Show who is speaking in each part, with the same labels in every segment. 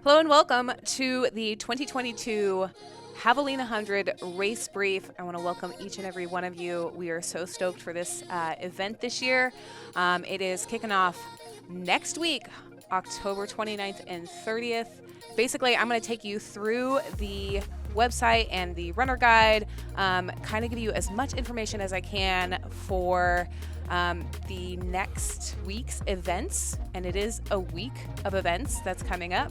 Speaker 1: Hello and welcome to the 2022 Havoline 100 race brief. I want to welcome each and every one of you. We are so stoked for this event this year. It is kicking off next week, October 29th and 30th. Basically, I'm going to take you through the website and the runner guide, kind of give you as much information as I can for the next week's events. And it is a week of events that's coming up.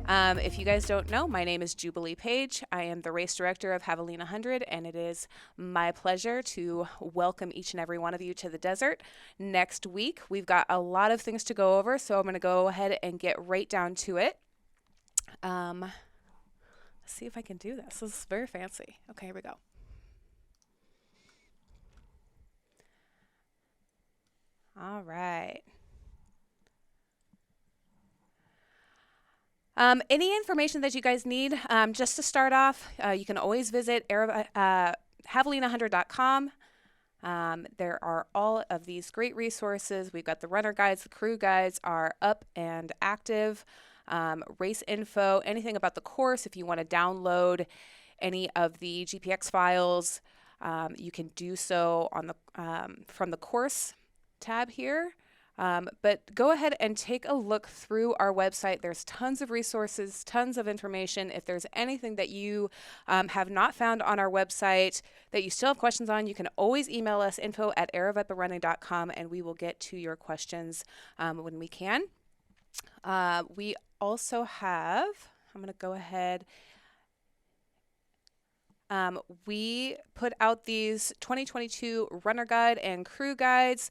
Speaker 1: If you guys don't know, my name is Jubilee Paige. I am the race director of Havoline 100, and it is my pleasure to welcome each and every one of you to the desert. Next week, we've got a lot of things to go over, so I'm going to go ahead and get right down to it. Let's see if I can do this. This is very fancy. Okay, here we go. All right. Any information that you guys need, just to start off, you can always visit Javelina100.com. There are all of these great resources. We've got the runner guides, the crew guides are up and active. Race info, anything about the course. If you want to download any of the GPX files, you can do so on the from the course tab here. But go ahead and take a look through our website. There's tons of resources, tons of information. If there's anything that you have not found on our website that you still have questions on, you can always email us info@aravaiparunning.com and we will get to your questions when we can. We also have, I'm going to go ahead. We put out these 2022 runner guide and crew guides,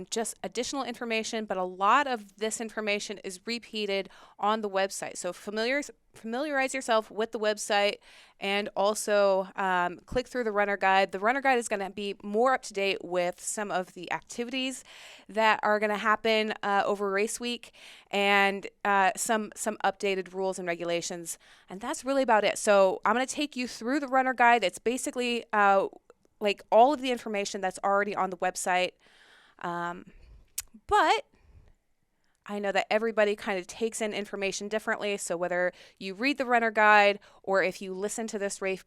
Speaker 1: just additional information, but a lot of this information is repeated on the website. So familiarize yourself with the website and also click through the runner guide. The runner guide is going to be more up to date with some of the activities that are going to happen over race week and some updated rules and regulations. And that's really about it. So I'm going to take you through the runner guide. It's basically like all of the information that's already on the website. But I know that everybody kind of takes in information differently, so whether you read the runner guide or if you listen to this race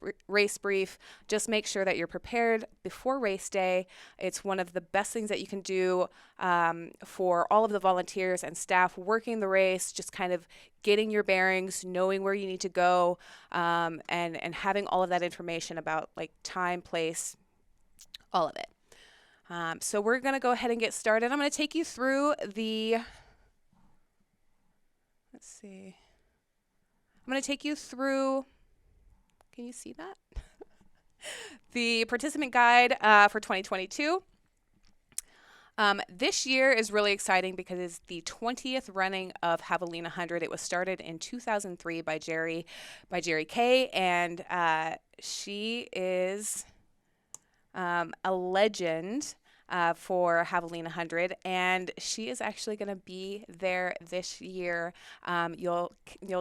Speaker 1: brief, just make sure that you're prepared before race day. It's one of the best things that you can do for all of the volunteers and staff working the race, just kind of getting your bearings, knowing where you need to go, and having all of that information about like time, place, all of it. So we're going to go ahead and get started. I'm going to take you through the... Let's see. I'm going to take you through, can you see that? The participant guide for 2022. This year is really exciting because it's the 20th running of Havoline 100. It was started in 2003 by Jerry Kay, and she is a legend for Havoline 100, and she is actually going to be there this year. You'll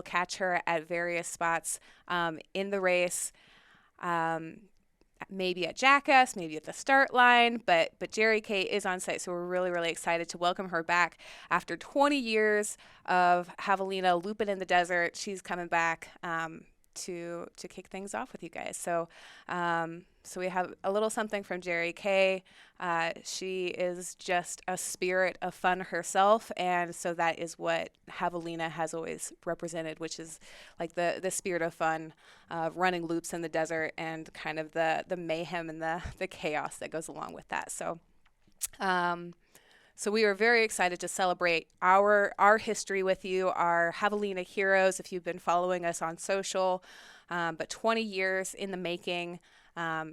Speaker 1: catch her at various spots in the race, maybe at Jackass, maybe at the start line, but Jerry Kay is on site, so we're really excited to welcome her back after 20 years of Javelina looping in the desert. She's coming back to kick things off with you guys. So we have a little something from Jerry Kay. She is just a spirit of fun herself, and so that is what Javelina has always represented, which is like the spirit of fun, running loops in the desert and kind of the mayhem and the chaos that goes along with that. So we are very excited to celebrate our history with you, our Javelina heroes, if you've been following us on social, but 20 years in the making.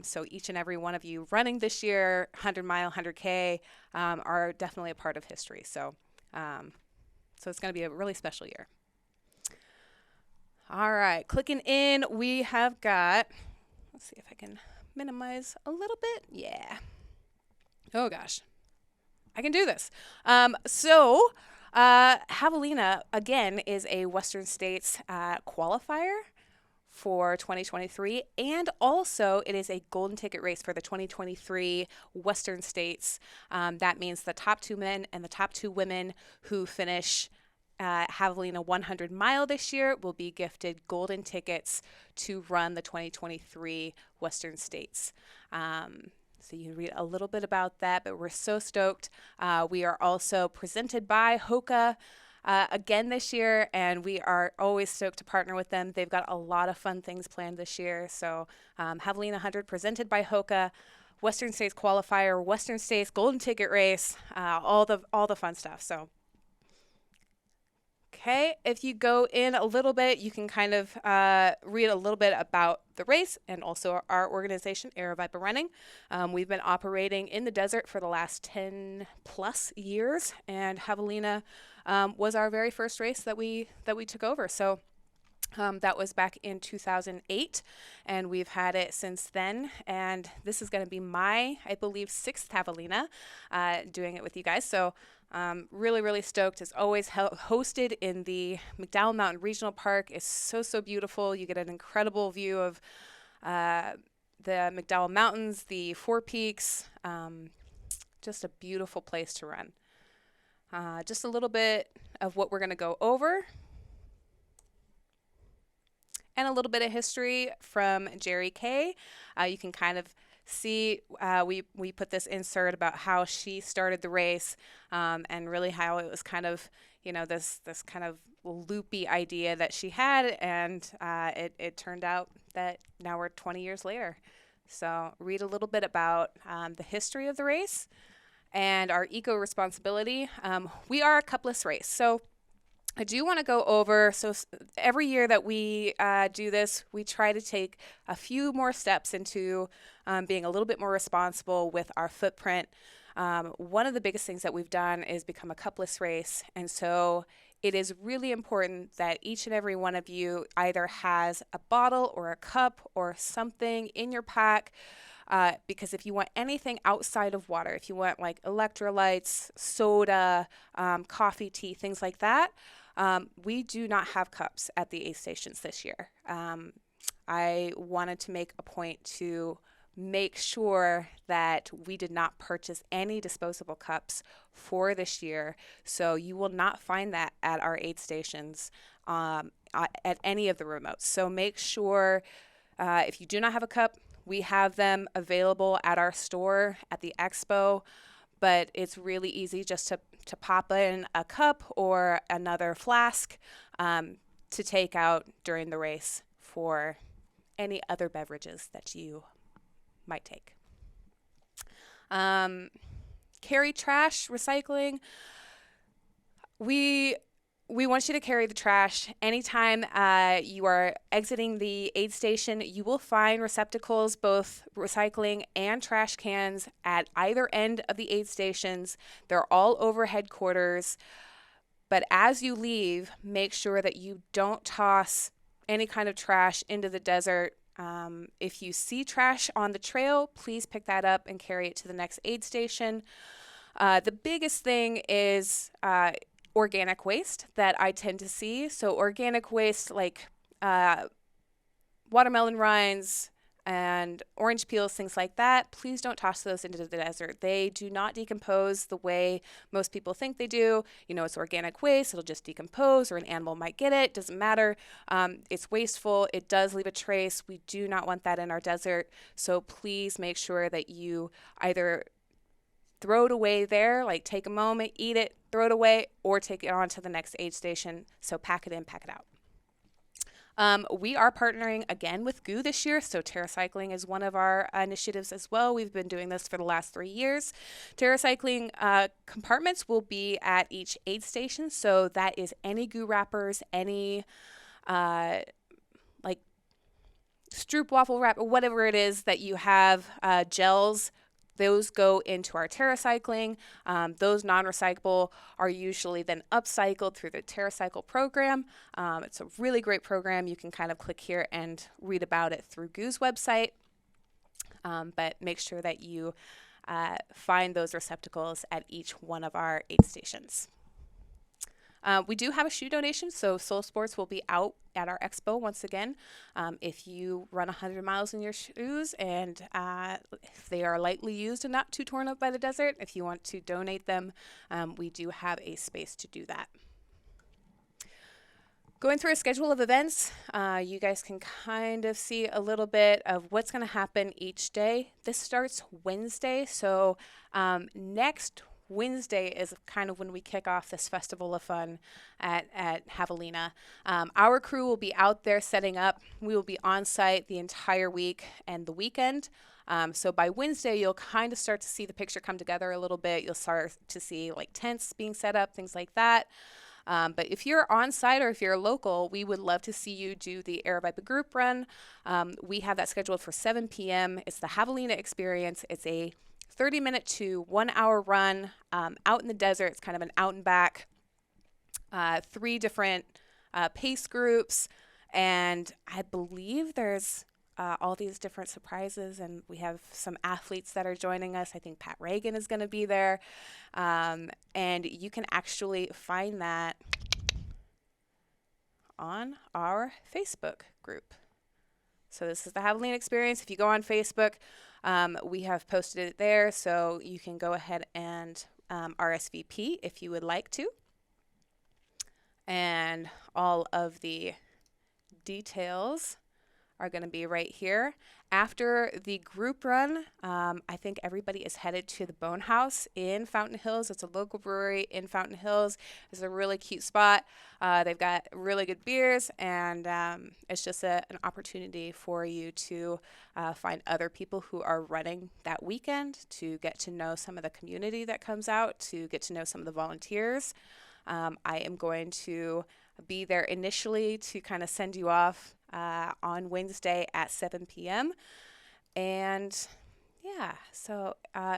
Speaker 1: So each and every one of you running this year, 100-mile, 100K, are definitely a part of history. So it's going to be a really special year. All right, clicking in, we have got, let's see if I can minimize a little bit. Yeah. Oh, gosh. I can do this. Javelina, again, is a Western States qualifier for 2023, and also it is a golden ticket race for the 2023 Western States. That means the top 2 men and the top 2 women who finish Javelina 100 mile this year will be gifted golden tickets to run the 2023 Western States. So you can read a little bit about that, but we're so stoked. We are also presented by Hoka again this year, and we are always stoked to partner with them. They've got a lot of fun things planned this year. So Havoline 100 presented by Hoka, Western States qualifier, Western States golden ticket race, all the fun stuff. So okay, if you go in a little bit, you can kind of read a little bit about the race and also our organization, Aravaipa Running. We've been operating in the desert for the last 10 plus years, and Javelina was our very first race that we took over. So that was back in 2008, and we've had it since then. And this is going to be my, I believe, 6th Javelina doing it with you guys. So really, really stoked. It's always hosted in the McDowell Mountain Regional Park. It's so beautiful. You get an incredible view of the McDowell Mountains, the Four Peaks. Just a beautiful place to run. Just a little bit of what we're going to go over. And a little bit of history from Jerry Kay. You can kind of see we put this insert about how she started the race, and really how it was kind of, you know, this kind of loopy idea that she had, and it turned out that now we're 20 years later. So read a little bit about the history of the race and our eco-responsibility. We are a cupless race, so I do want to go over, so every year that we do this, we try to take a few more steps into being a little bit more responsible with our footprint. One of the biggest things that we've done is become a cupless race, and so it is really important that each and every one of you either has a bottle or a cup or something in your pack, because if you want anything outside of water, if you want like electrolytes, soda, coffee, tea, things like that, we do not have cups at the aid stations this year. I wanted to make a point to make sure that we did not purchase any disposable cups for this year. So you will not find that at our aid stations at any of the remotes. So make sure if you do not have a cup, we have them available at our store at the Expo, but it's really easy just to pop in a cup or another flask to take out during the race for any other beverages that you might take. Carry trash, recycling. We want you to carry the trash. Anytime you are exiting the aid station, you will find receptacles, both recycling and trash cans, at either end of the aid stations. They're all over headquarters. But as you leave, make sure that you don't toss any kind of trash into the desert. If you see trash on the trail, please pick that up and carry it to the next aid station. The biggest thing is organic waste that I tend to see. So organic waste like watermelon rinds and orange peels, things like that, please don't toss those into the desert. They do not decompose the way most people think they do. You know, it's organic waste. It'll just decompose, or an animal might get it. Doesn't matter. It's wasteful. It does leave a trace. We do not want that in our desert. So please make sure that you either throw it away there, like take a moment, eat it, throw it away, or take it on to the next aid station. So pack it in, pack it out. We are partnering again with GOO this year, so TerraCycling is one of our initiatives as well. We've been doing this for the last 3 years. TerraCycling compartments will be at each aid station, so that is any GOO wrappers, any like Stroop waffle wrap, or whatever it is that you have, gels. Those go into our TerraCycling. Those non-recyclable are usually then upcycled through the TerraCycle program. It's a really great program. You can kind of click here and read about it through GOO's website. But make sure that you find those receptacles at each one of our aid stations. We do have a shoe donation, so Soul Sports will be out at our expo once again. If you run 100 miles in your shoes and if they are lightly used and not too torn up by the desert, if you want to donate them, we do have a space to do that. Going through a schedule of events, you guys can kind of see a little bit of what's going to happen each day. This starts Wednesday, so next Wednesday is kind of when we kick off this Festival of Fun at Javelina. Our crew will be out there setting up. We will be on site the entire week and the weekend. So by Wednesday, you'll kind of start to see the picture come together a little bit. You'll start to see like tents being set up, things like that. But if you're on site or if you're local, we would love to see you do the Aravaipa group run. We have that scheduled for 7 p.m. It's the Havoline Experience. It's a 30-minute to 1 hour run out in the desert. It's kind of an out and back, 3 different pace groups. And I believe there's all these different surprises, and we have some athletes that are joining us. I think Pat Reagan is going to be there, and you can actually find that on our Facebook group. So this is the Havoline Experience. If you go on Facebook, we have posted it there, so you can go ahead and RSVP if you would like to. And all of the details are going to be right here. After the group run, I think everybody is headed to the Bone House in Fountain Hills. It's a local brewery in Fountain Hills. It's a really cute spot. They've got really good beers, and it's just an opportunity for you to find other people who are running that weekend, to get to know some of the community that comes out, to get to know some of the volunteers. I am going to be there initially to kind of send you off on Wednesday at 7 p.m. And yeah, so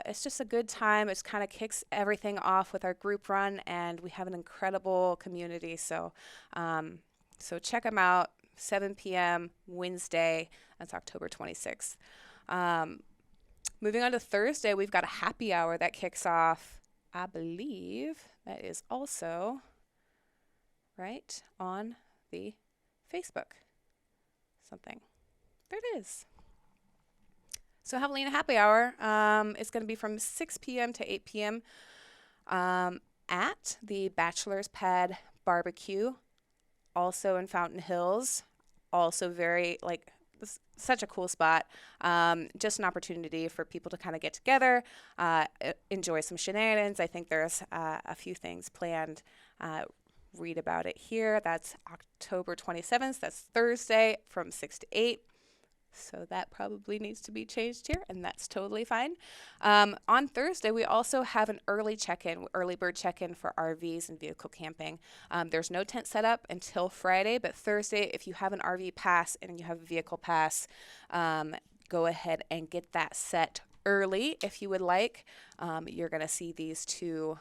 Speaker 1: it's just a good time. It kind of kicks everything off with our group run, and we have an incredible community. So, so check them out. 7 p.m. Wednesday. That's October 26th. Moving on to Thursday, we've got a happy hour that kicks off. I believe that is also right on the Facebook. Something. There it is. So Javelina Happy Hour is going to be from 6 p.m. to 8 p.m. At the Bachelor's Pad Barbecue, also in Fountain Hills. Also very, such a cool spot. Just an opportunity for people to kind of get together, enjoy some shenanigans. I think there's a few things planned. Read about it here. That's October 27th. That's Thursday from 6 to 8. So that probably needs to be changed here, and that's totally fine. On Thursday, we also have an early check-in, early bird check-in for RVs and vehicle camping. There's no tent set up until Friday, but Thursday, if you have an RV pass and you have a vehicle pass, go ahead and get that set early if you would like. You're going to see these 2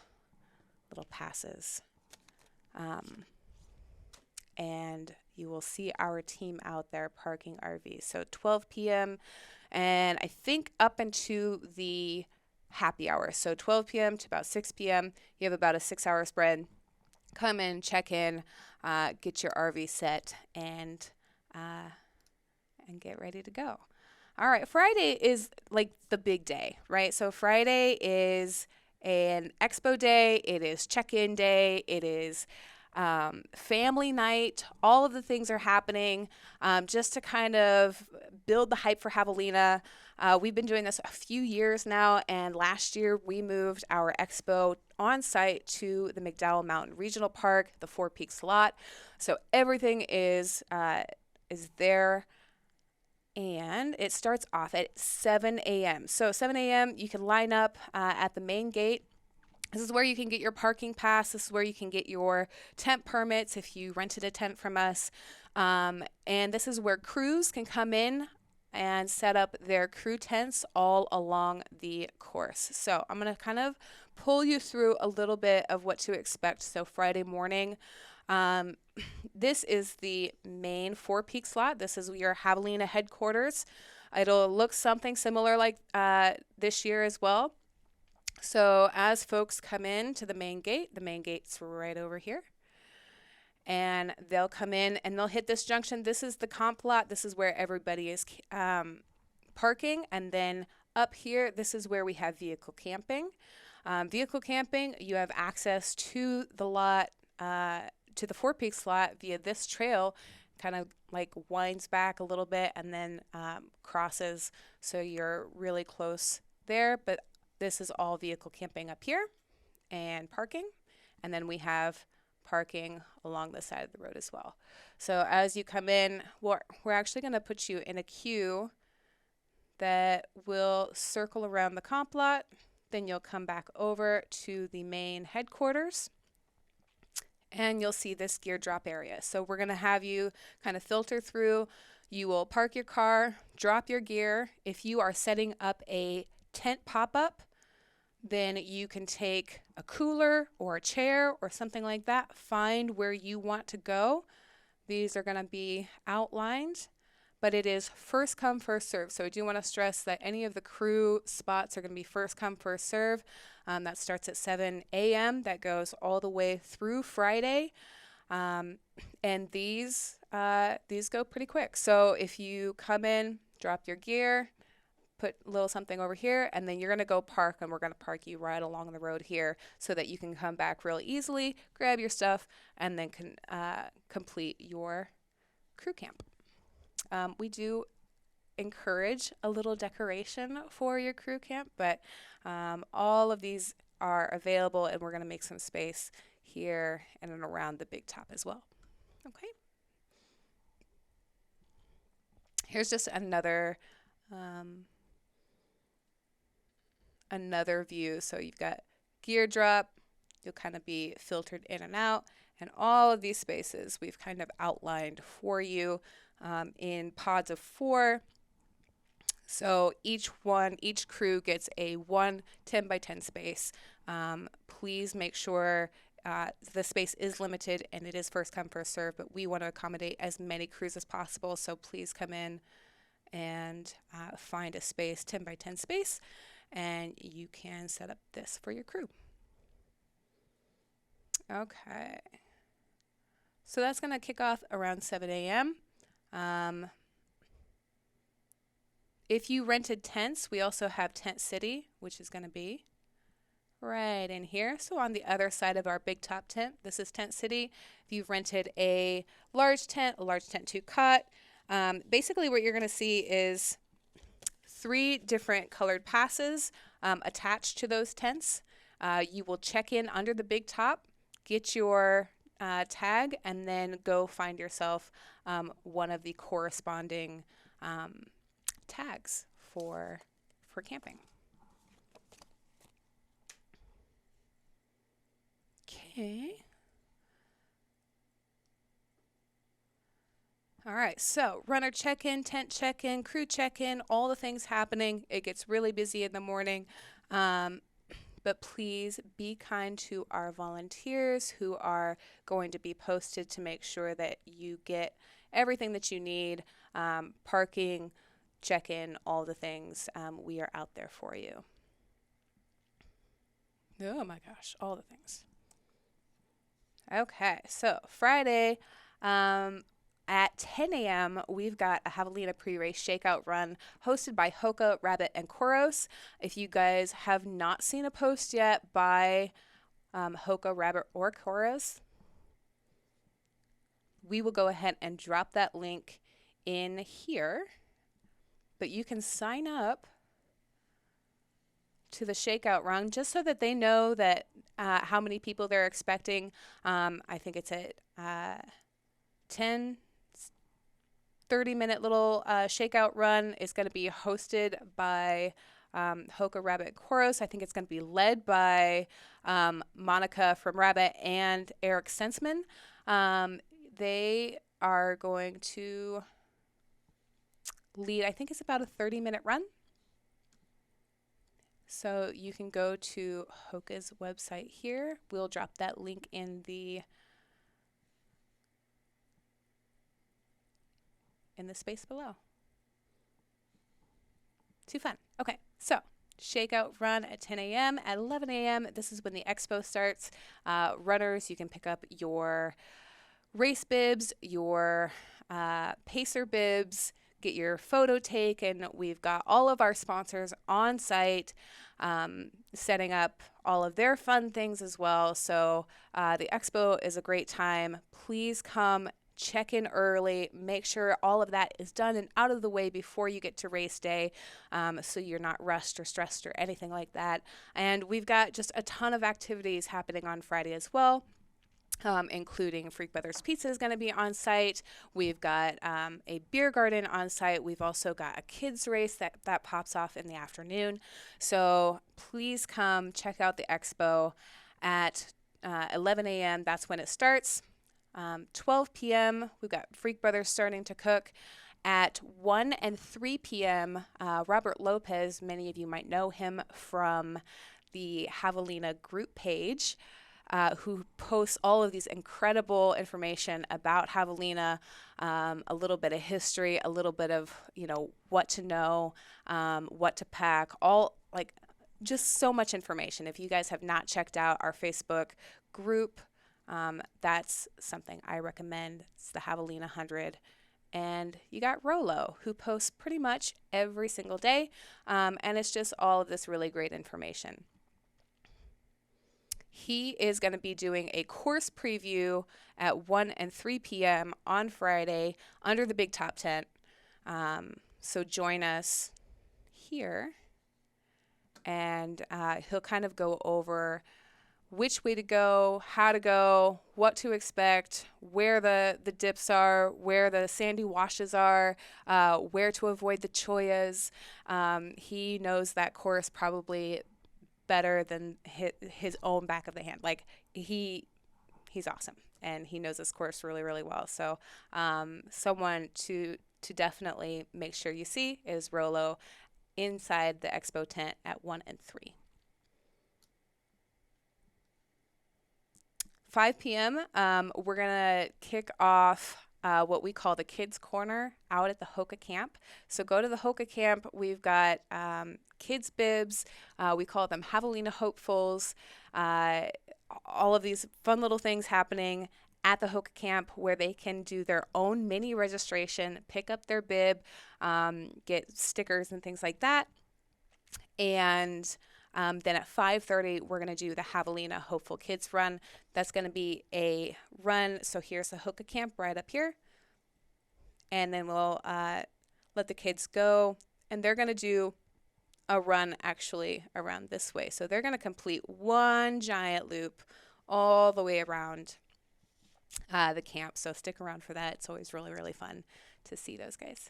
Speaker 1: little passes. And you will see our team out there parking RVs. So 12 p.m. and I think up into the happy hour. So 12 p.m. to about 6 p.m. You have about a 6-hour spread. Come in, check in, get your RV set, and get ready to go. All right, Friday is like the big day, right? So Friday is an expo day. It is check-in day. It is family night. All of the things are happening just to kind of build the hype for Javelina. We've been doing this a few years now, and last year we moved our expo on site to the McDowell Mountain Regional Park, the Four Peaks lot. So everything is there. And it starts off at 7 a.m. So 7 a.m. you can line up at the main gate. This is where you can get your parking pass. This is where you can get your tent permits if you rented a tent from us. And this is where crews can come in and set up their crew tents all along the course. So I'm going to kind of pull you through a little bit of what to expect. So Friday morning, this is the main Four Peaks lot. This is your Javelina headquarters. It'll look something similar like this year as well. So as folks come in to the main gate's right over here. And they'll come in and they'll hit this junction. This is the comp lot. This is where everybody is parking. And then up here, this is where we have vehicle camping. Vehicle camping, you have access to the lot to the Four Peaks slot via this trail, kind of like winds back a little bit and then crosses, so you're really close there. But this is all vehicle camping up here and parking, and then we have parking along the side of the road as well. So as you come in, we're actually going to put you in a queue that will circle around the comp lot. Then you'll come back over to the main headquarters and you'll see this gear drop area. So we're going to have you kind of filter through. You will park your car, drop your gear. If you are setting up a tent pop-up, then you can take a cooler or a chair or something like that. Find where you want to go. These are going to be outlined, but it is first come, first serve. So I do want to stress that any of the crew spots are going to be first come, first serve. That starts at 7 a.m. That goes all the way through Friday. And these go pretty quick. So if you come in, drop your gear, put a little something over here, and then you're going to go park, and we're going to park you right along the road here so that you can come back really easily, grab your stuff, and then can complete your crew camp. We do encourage a little decoration for your crew camp, but all of these are available, and we're going to make some space here and around the big top as well. Okay. Here's just another view. So you've got gear drop, you'll kind of be filtered in and out, and all of these spaces we've kind of outlined for you in pods of 4. So each crew gets a 1 10 by 10 space. Please make sure the space is limited and it is first come, first serve, but we want to accommodate as many crews as possible. So please come in and find a space, 10 by 10 space, and you can set up this for your crew. Okay. So that's going to kick off around 7 a.m. If you rented tents, we also have Tent City, which is going to be right in here. So on the other side of our big top tent, this is Tent City. If you've rented a large tent 2 cot, basically what you're going to see is 3 different colored passes attached to those tents. You will check in under the big top, get your tag, and then go find yourself one of the corresponding tags for camping. Okay. All right, so runner check-in, tent check-in, crew check-in, all the things happening. It gets really busy in the morning, but please be kind to our volunteers who are going to be posted to make sure that you get everything that you need, parking, check-in, all the things. We are out there for you. Oh my gosh, all the things. Okay, so Friday at 10 a.m., we've got a Javelina pre-race shakeout run hosted by Hoka, Rabbit, and Koros. If you guys have not seen a post yet by Hoka, Rabbit, or Koros, we will go ahead and drop that link in here. But you can sign up to the shakeout run just so that they know that how many people they're expecting. I think it's at 10, 30-minute little shakeout run. Is going to be hosted by Hoka, Rabbit, Koros. I think it's going to be led by Monica from Rabbit and Eric Sensman. They are going to lead, I think it's about a 30-minute run. So you can go to Hoka's website here. We'll drop that link in the space below. Too fun. Okay, so shakeout run at 10 a.m. At 11 a.m., this is when the expo starts. Runners, you can pick up your race bibs, your pacer bibs, get your photo taken. We've got all of our sponsors on site, setting up all of their fun things as well. So the expo is a great time. Please come check in early, make sure all of that is done and out of the way before you get to race day, so you're not rushed or stressed or anything like that. And we've got just a ton of activities happening on Friday as well. Including Freak Brothers Pizza is going to be on site. We've got a beer garden on site. We've also got a kids race that pops off in the afternoon. So please come check out the expo at 11 a.m. That's when it starts. 12 p.m. we've got Freak Brothers starting to cook. At 1 and 3 p.m., Robert Lopez, many of you might know him from the Javelina group page, who posts all of these incredible information about Javelina, a little bit of history, a little bit of, what to know, what to pack, just so much information. If you guys have not checked out our Facebook group, that's something I recommend. It's the Havoline 100. And you got Rolo, who posts pretty much every single day, and it's just all of this really great information. He is going to be doing a course preview at 1 and 3 p.m. on Friday under the big top tent. So join us here, and he'll kind of go over which way to go, how to go, what to expect, where the dips are, where the sandy washes are, where to avoid the choyas. He knows that course probably better than his own back of the hand. Like he's awesome, and he knows this course really, really well. So someone to definitely make sure you see is Rolo inside the expo tent at 1 and 3. 5 p.m., we're going to kick off what we call the Kids Corner out at the Hoka Camp. So go to the Hoka Camp. We've got kids' bibs. We call them Javelina Hopefuls. All of these fun little things happening at the Hoka Camp where they can do their own mini registration, pick up their bib, get stickers and things like that. And then at 5:30, we're going to do the Javelina Hopeful Kids Run. That's going to be a run. So here's the Hoka Camp right up here. And then we'll let the kids go. And they're going to do a run actually around this way. So they're going to complete one giant loop all the way around the camp. So stick around for that. It's always really, really fun to see those guys.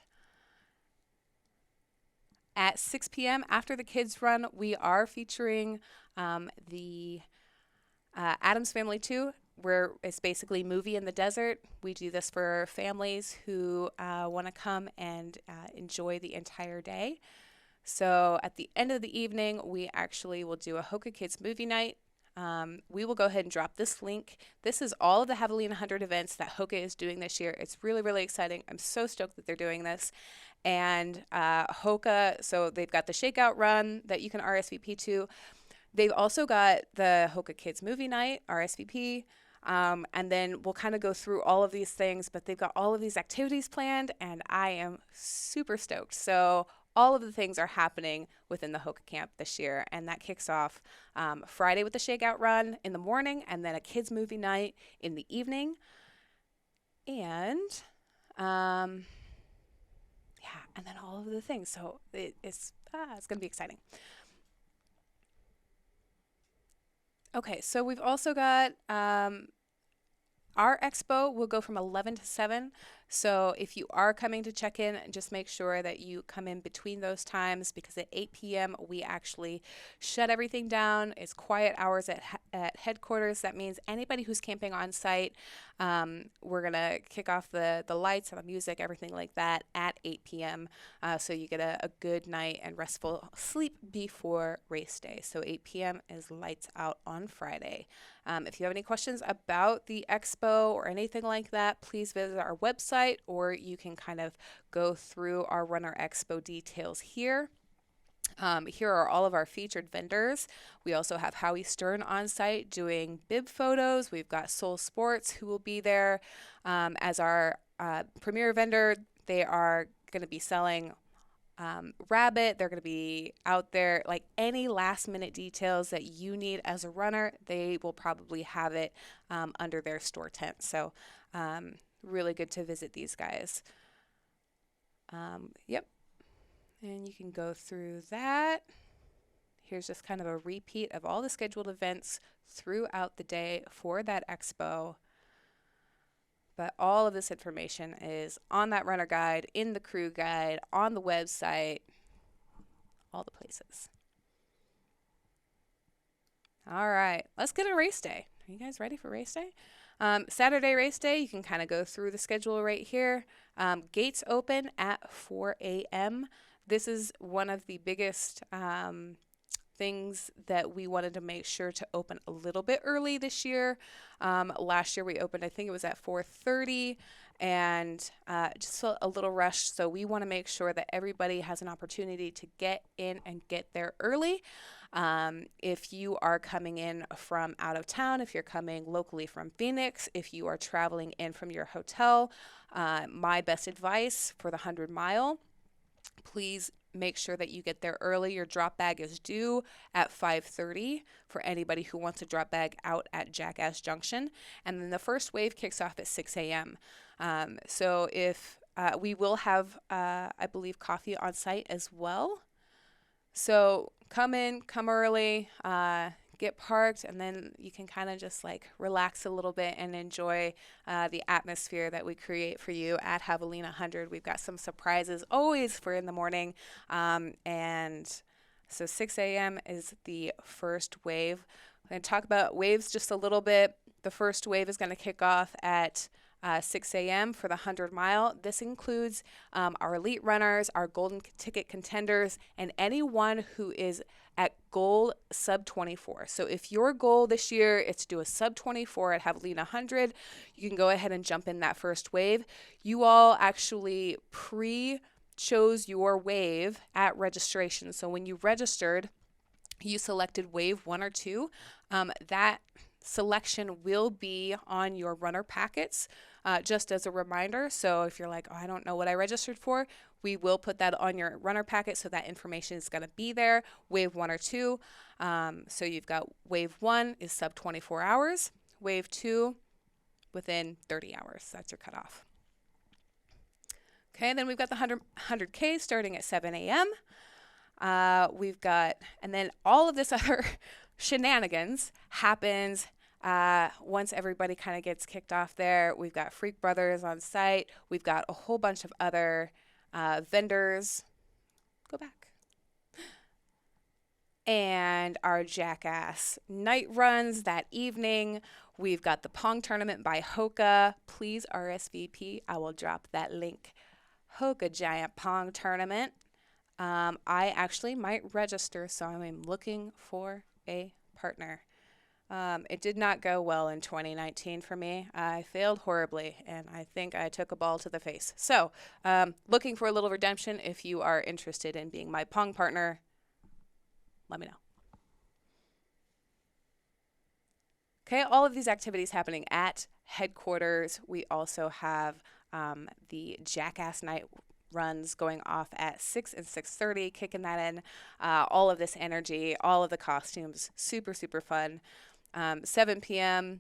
Speaker 1: At 6 p.m. after the kids run, we are featuring the Addams Family 2, where it's basically movie in the desert. We do this for families who want to come and enjoy the entire day. So at the end of the evening, we actually will do a Hoka Kids movie night. We will go ahead and drop this link. This is all of the Havoline 100 events that Hoka is doing this year. It's really, really exciting. I'm so stoked that they're doing this. And Hoka, so they've got the Shakeout Run that you can RSVP to. They've also got the Hoka Kids Movie Night, RSVP. And then we'll kind of go through all of these things, but they've got all of these activities planned, and I am super stoked. So all of the things are happening within the Hoka Camp this year, and that kicks off Friday with the Shakeout Run in the morning, and then a kids movie night in the evening. And and then all of the things. So it's going to be exciting. Okay, so we've also got our expo will go from 11 to 7. So if you are coming to check in, just make sure that you come in between those times, because at 8 p.m. we actually shut everything down. It's quiet hours at headquarters. That means anybody who's camping on site, we're going to kick off the lights and the music, everything like that at 8 p.m. So you get a good night and restful sleep before race day. So 8 p.m. is lights out on Friday. If you have any questions about the expo or anything like that, please visit our website, or you can kind of go through our Runner Expo details here. Here are all of our featured vendors. We also have Howie Stern on site doing bib photos. We've got Soul Sports, who will be there as our premier vendor. They are going to be selling rabbit. They're going to be out there, like any last minute details that you need as a runner, they will probably have it under their store tent. So really good to visit these guys. Yep. And you can go through that. Here's just kind of a repeat of all the scheduled events throughout the day for that expo. But all of this information is on that runner guide, in the crew guide, on the website, all the places. All right, let's get a race day. Are you guys ready for race day? Saturday race day, you can kind of go through the schedule right here. Gates open at 4 a.m. This is one of the biggest things that we wanted to make sure to open a little bit early this year. Last year we opened, I think it was at 4:30, and just a little rush. So we want to make sure that everybody has an opportunity to get in and get there early. If you are coming in from out of town, if you're coming locally from Phoenix, if you are traveling in from your hotel, my best advice for the 100-mile, please make sure that you get there early. Your drop bag is due at 5:30 for anybody who wants a drop bag out at Jackass Junction. And then the first wave kicks off at 6 a.m. So if we will have, I believe, coffee on site as well. So come in, come early, get parked, and then you can kind of just like relax a little bit and enjoy the atmosphere that we create for you at Havoline 100. We've got some surprises always for in the morning. And so 6 a.m. is the first wave. I'm going to talk about waves just a little bit. The first wave is going to kick off at 6 a.m. for the 100-mile. This includes our elite runners, our golden ticket contenders, and anyone who is at goal sub 24. So if your goal this year is to do a sub 24 at Havoline 100, you can go ahead and jump in that first wave. You all actually pre-chose your wave at registration. So when you registered, you selected wave 1 or 2. That selection will be on your runner packets. Just as a reminder. So if you're like, oh, I don't know what I registered for, we will put that on your runner packet, so that information is going to be there, wave 1 or 2. So you've got wave 1 is sub 24 hours, wave 2 within 30 hours. That's your cutoff. Okay, then we've got the 100K starting at 7 a.m. We've got, and then all of this other shenanigans happens once everybody kind of gets kicked off there. We've got Freak Brothers on site. We've got a whole bunch of other vendors. Go back. And our Jackass night runs that evening. We've got the Pong tournament by Hoka. Please RSVP. I will drop that link. Hoka Giant Pong tournament. I actually might register, so I'm looking for a partner. It did not go well in 2019 for me. I failed horribly, and I think I took a ball to the face. So, looking for a little redemption. If you are interested in being my Pong partner, let me know. Okay, all of these activities happening at headquarters. We also have the Jackass Night runs going off at 6 and 6:30, kicking that in. All of this energy, all of the costumes, super, super fun. 7 p.m.,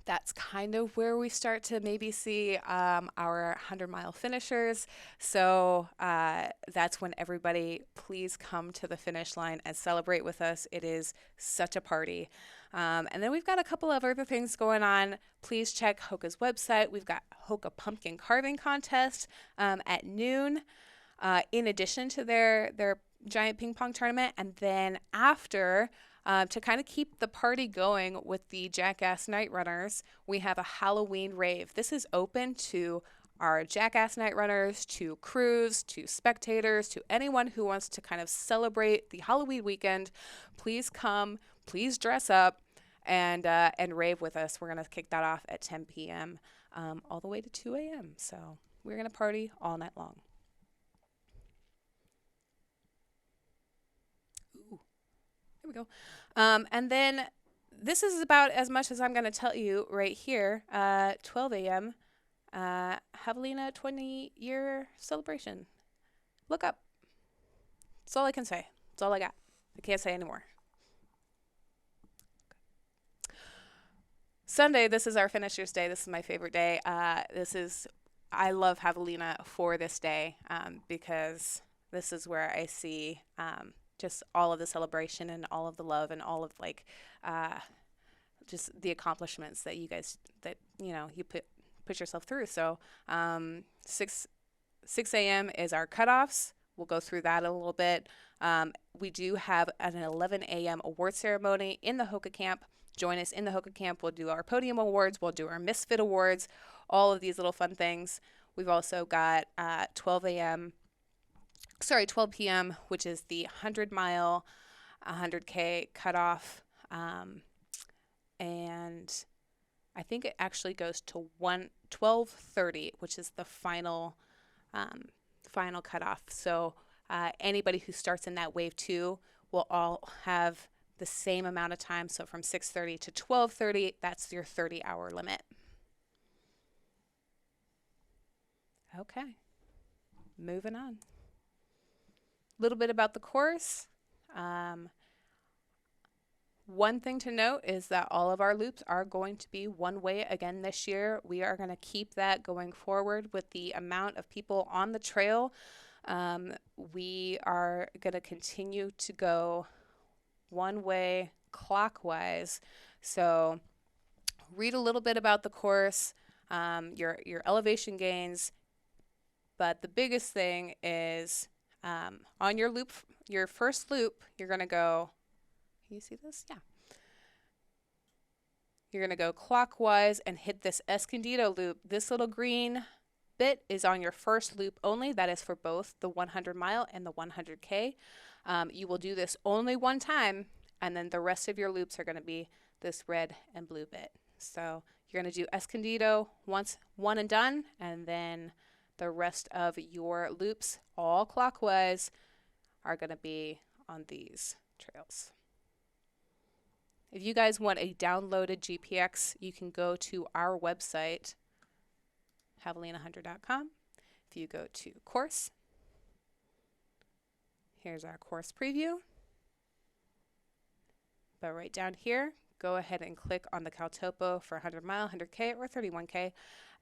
Speaker 1: that's kind of where we start to maybe see our 100-mile finishers. So that's when everybody, please come to the finish line and celebrate with us. It is such a party. And then we've got a couple of other things going on. Please check Hoka's website. We've got Hoka Pumpkin Carving Contest at noon, in addition to their giant ping pong tournament. And then after, to kind of keep the party going with the Jackass Night Runners, we have a Halloween rave. This is open to our Jackass Night Runners, to crews, to spectators, to anyone who wants to kind of celebrate the Halloween weekend. Please come, please dress up, and rave with us. We're going to kick that off at 10 p.m. All the way to 2 a.m. So we're going to party all night long. Ooh, there we go. And then this is about as much as I'm going to tell you right here. 12 a.m. Javelina 20-year celebration. Look up. That's all I can say. That's all I got. I can't say anymore. Sunday, this is our finishers day. This is my favorite day. I love Javelina for this day because this is where I see just all of the celebration and all of the love and all of just the accomplishments that you guys you put yourself through. So 6 a.m. is our cutoffs. We'll go through that a little bit. We do have an 11 a.m. award ceremony in the Hoka camp. Join us in the Hoka camp. We'll do our podium awards. We'll do our Misfit awards. All of these little fun things. We've also got 12 p.m., which is the 100-mile, 100K cutoff. And I think it actually goes to 12:30, which is the final cutoff. So anybody who starts in that wave 2 will all have the same amount of time. So from 6:30 to 12:30, that's your 30-hour limit. Okay, moving on. A little bit about the course. One thing to note is that all of our loops are going to be one way again this year. We are going to keep that going forward with the amount of people on the trail. We are going to continue to go one way clockwise. So read a little bit about the course, your elevation gains. But the biggest thing is on your loop, your first loop, you're going to go, can you see this? Yeah. You're going to go clockwise and hit this Escondido loop. This little green bit is on your first loop only. That is for both the 100-mile and the 100K. You will do this only one time, and then the rest of your loops are going to be this red and blue bit. So you're going to do Escondido once, one and done, and then the rest of your loops, all clockwise, are going to be on these trails. If you guys want a downloaded GPX, you can go to our website, javelina100.com. If you go to course, here's our course preview. But right down here, go ahead and click on the Caltopo for 100-mile, 100K, or 31K,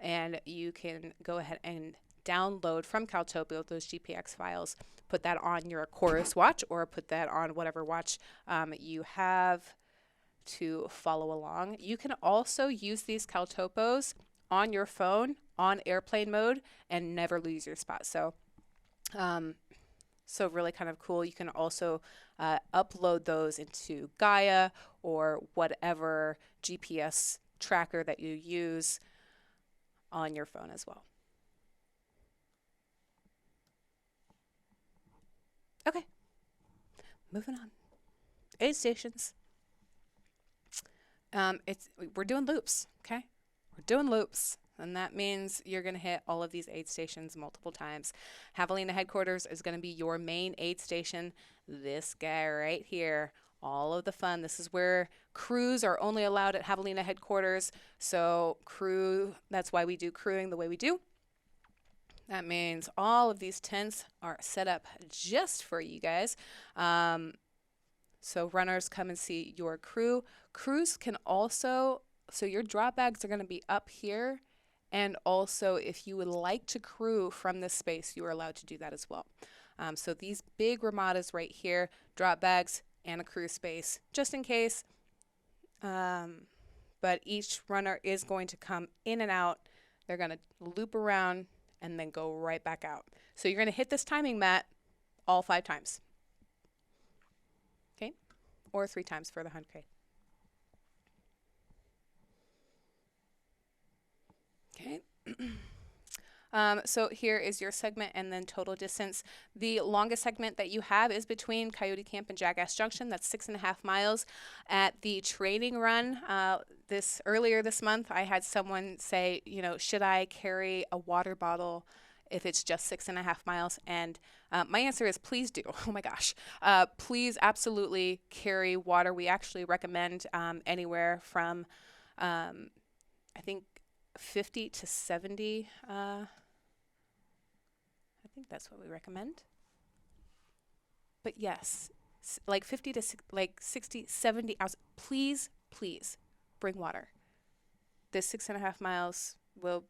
Speaker 1: and you can go ahead and download from Caltopo those GPX files, put that on your Chorus watch, or put that on whatever watch you have to follow along. You can also use these Caltopos on your phone on airplane mode and never lose your spot. So really kind of cool. You can also upload those into Gaia or whatever GPS tracker that you use on your phone as well. Okay, moving on. Aid stations. We're doing loops, okay? We're doing loops, and that means you're going to hit all of these aid stations multiple times. Javelina headquarters is going to be your main aid station. This guy right here, all of the fun. This is where crews are only allowed at Javelina headquarters. So that's why we do crewing the way we do. That means all of these tents are set up just for you guys. So runners come and see your crew. Crews can also, so your drop bags are going to be up here. And also, if you would like to crew from this space, you are allowed to do that as well. So these big ramadas right here, drop bags and a crew space, just in case. But each runner is going to come in and out. They're going to loop around and then go right back out. So you're going to hit this timing mat all 5 times. Okay? Or 3 times for the 100K. Okay. So here is your segment and then total distance. The longest segment that you have is between Coyote Camp and Jackass Junction. That's 6.5 miles. At the training run earlier this month, I had someone say, should I carry a water bottle if it's just 6.5 miles? And my answer is please do. Oh my gosh. Please absolutely carry water. We actually recommend anywhere from, I think, 50 to 70. I think that's what we recommend. But yes, like 50 to like 60, 70 ounces. Please, please bring water. This 6.5 miles will,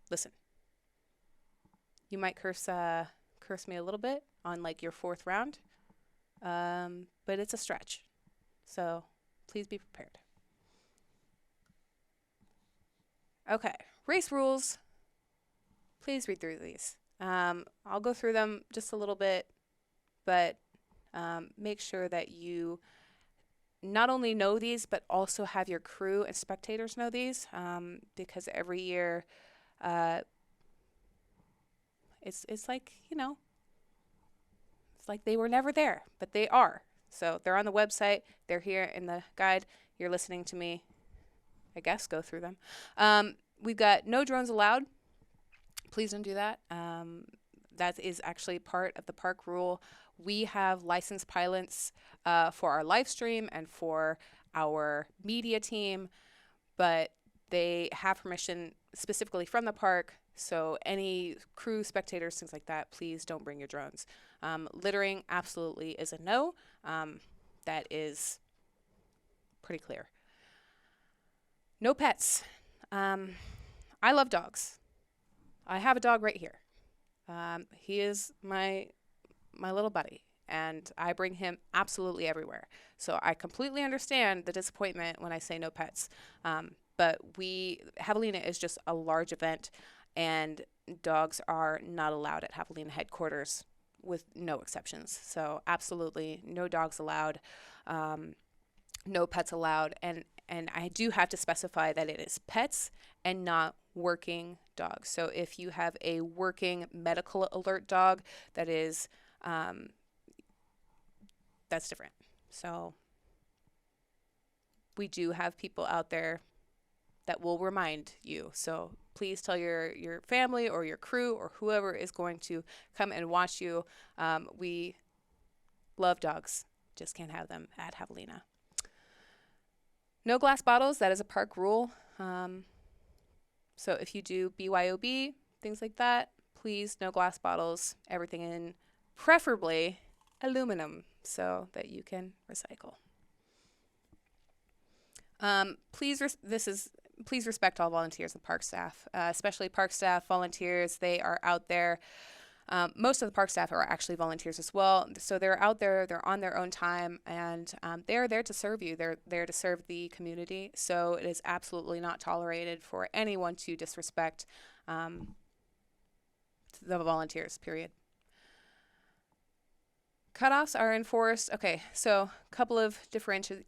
Speaker 1: listen, you might curse me a little bit on like your 4th round, but it's a stretch. So please be prepared. Okay, race rules. Please read through these. I'll go through them just a little bit, but make sure that you not only know these, but also have your crew and spectators know these, because every year it's like, it's like they were never there, but they are. So they're on the website. They're here in the guide. You're listening to me, I guess, go through them. We've got no drones allowed. Please don't do that. That is actually part of the park rule. We have licensed pilots for our live stream and for our media team, but they have permission specifically from the park. So any crew, spectators, things like that, please don't bring your drones. Littering absolutely is a no. That is pretty clear. No pets. I love dogs. I have a dog right here. He is my little buddy, and I bring him absolutely everywhere. So I completely understand the disappointment when I say no pets. But Javelina is just a large event, and dogs are not allowed at Javelina headquarters with no exceptions. So absolutely no dogs allowed, no pets allowed. And I do have to specify that it is pets and not working dogs. So if you have a working medical alert dog, that is, that's different. So we do have people out there that will remind you. So please tell your family or your crew or whoever is going to come and watch you. We love dogs, just can't have them at Javelina. No glass bottles, that is a park rule. So if you do BYOB, things like that, please no glass bottles, everything in preferably aluminum so that you can recycle. Please respect all volunteers and park staff, especially park staff, volunteers. They are out there. Most of the park staff are actually volunteers as well. So they're out there, they're on their own time, and they're there to serve you. They're there to serve the community. So it is absolutely not tolerated for anyone to disrespect the volunteers, period. Cutoffs are enforced. Okay, so a couple of differences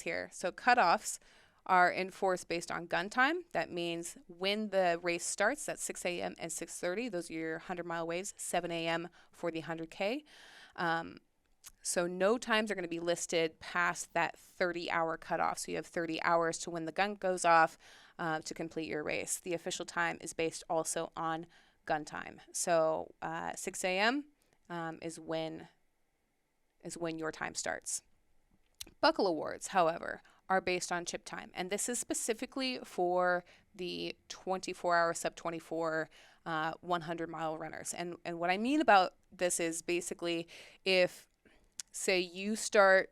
Speaker 1: here. So cutoffs are enforced based on gun time. That means when the race starts at 6 a.m. and 6:30, those are your 100-mile waves, 7 a.m. for the 100K. So no times are going to be listed past that 30-hour cutoff. So you have 30 hours to when the gun goes off to complete your race. The official time is based also on gun time. So 6 a.m. Is when your time starts. Buckle awards, however, are based on chip time. And this is specifically for the 24-hour sub-24 100-mile runners. And what I mean about this is basically if, say, you start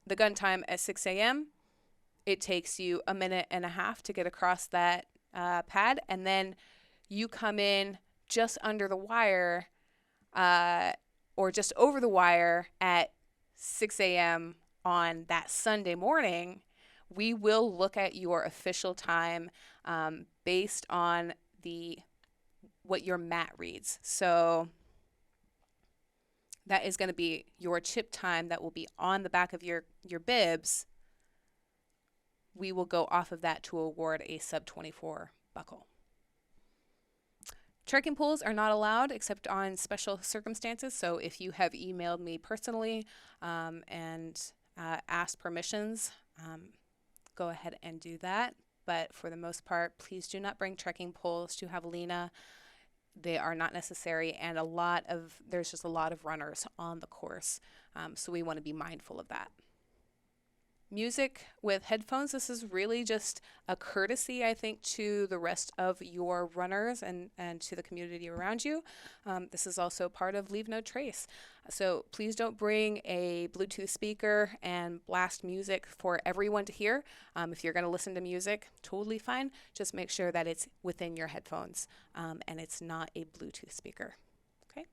Speaker 1: the gun time at 6 a.m., it takes you a minute and a half to get across that pad, and then you come in just under the wire or just over the wire at 6 a.m. on that Sunday morning. We will look at your official time based on what your mat reads. So that is going to be your chip time that will be on the back of your bibs. We will go off of that to award a sub-24 buckle. Trekking poles are not allowed except on special circumstances. So if you have emailed me personally and asked permissions, go ahead and do that. But for the most part, please do not bring trekking poles to Javelina. They are not necessary, and there's just a lot of runners on the course. So we want to be mindful of that. music with headphones. This is really just a courtesy, I think, to the rest of your runners and to the community around you. This is also part of Leave No Trace. So please don't bring a Bluetooth speaker and blast music for everyone to hear. If you're going to listen to music, totally fine. Just make sure that it's within your headphones and it's not a Bluetooth speaker. Okay.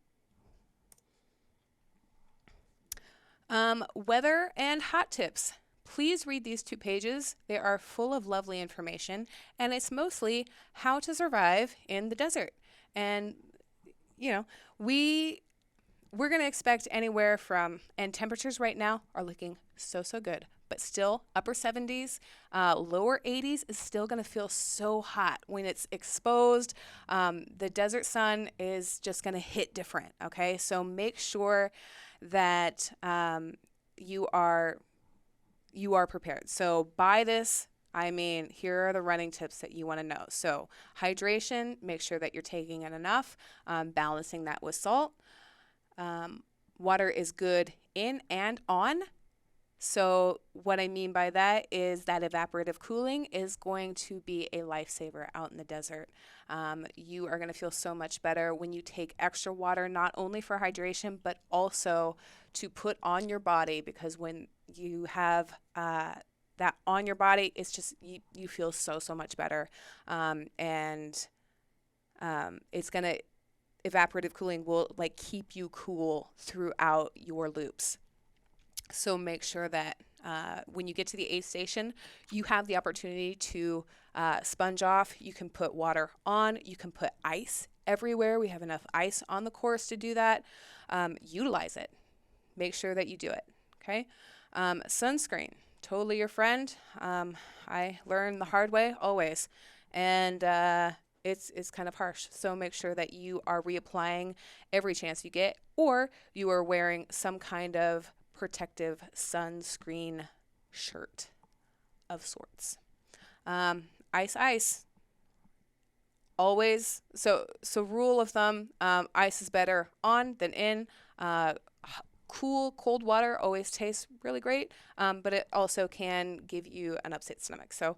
Speaker 1: Weather and hot tips. Please read these 2 pages. They are full of lovely information, and it's mostly how to survive in the desert. And, you know, we're going to expect anywhere from, and temperatures right now are looking so good, but still upper 70s, lower 80s is still going to feel so hot when it's exposed. The desert sun is just going to hit different, okay? So make sure that you are prepared. So by this, I mean, here are the running tips that you want to know. So hydration, make sure that you're taking in enough, balancing that with salt. Water is good in and on. So what I mean by that is that evaporative cooling is going to be a lifesaver out in the desert. You are going to feel so much better when you take extra water, not only for hydration, but also to put on your body, because when you have that on your body, it's just, you feel so much better. It's going to, evaporative cooling will like keep you cool throughout your loops. So make sure that when you get to the aid station, you have the opportunity to sponge off. You can put water on. You can put ice everywhere. We have enough ice on the course to do that. Utilize it. Make sure that you do it. Okay. Sunscreen, totally your friend. I learned the hard way always. And it's kind of harsh. So make sure that you are reapplying every chance you get, or you are wearing some kind of protective sunscreen shirt of sorts. Ice. Always. So rule of thumb, ice is better on than in. Cold water always tastes really great, but it also can give you an upset stomach. So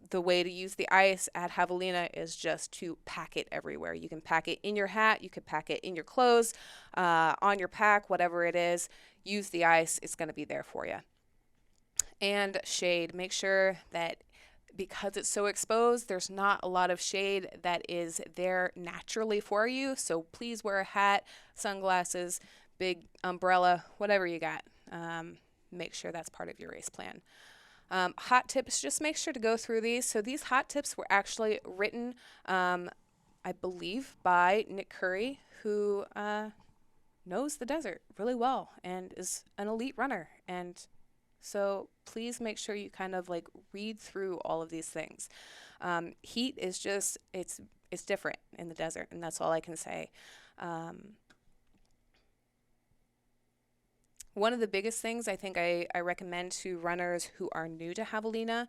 Speaker 1: the way to use the ice at Javelina is just to pack it everywhere. You can pack it in your hat, you could pack it in your clothes, on your pack, whatever it is. Use the ice, it's going to be there for you. And shade. Make sure that because it's so exposed, there's not a lot of shade that is there naturally for you. So please wear a hat, sunglasses, big umbrella, whatever you got. Make sure that's part of your race plan. Hot tips, just make sure to go through these. So these hot tips were actually written, I believe, by Nick Curry, who knows the desert really well and is an elite runner. And so please make sure you kind of like read through all of these things. Heat is just, it's different in the desert, and that's all I can say. One of the biggest things I think I recommend to runners who are new to Javelina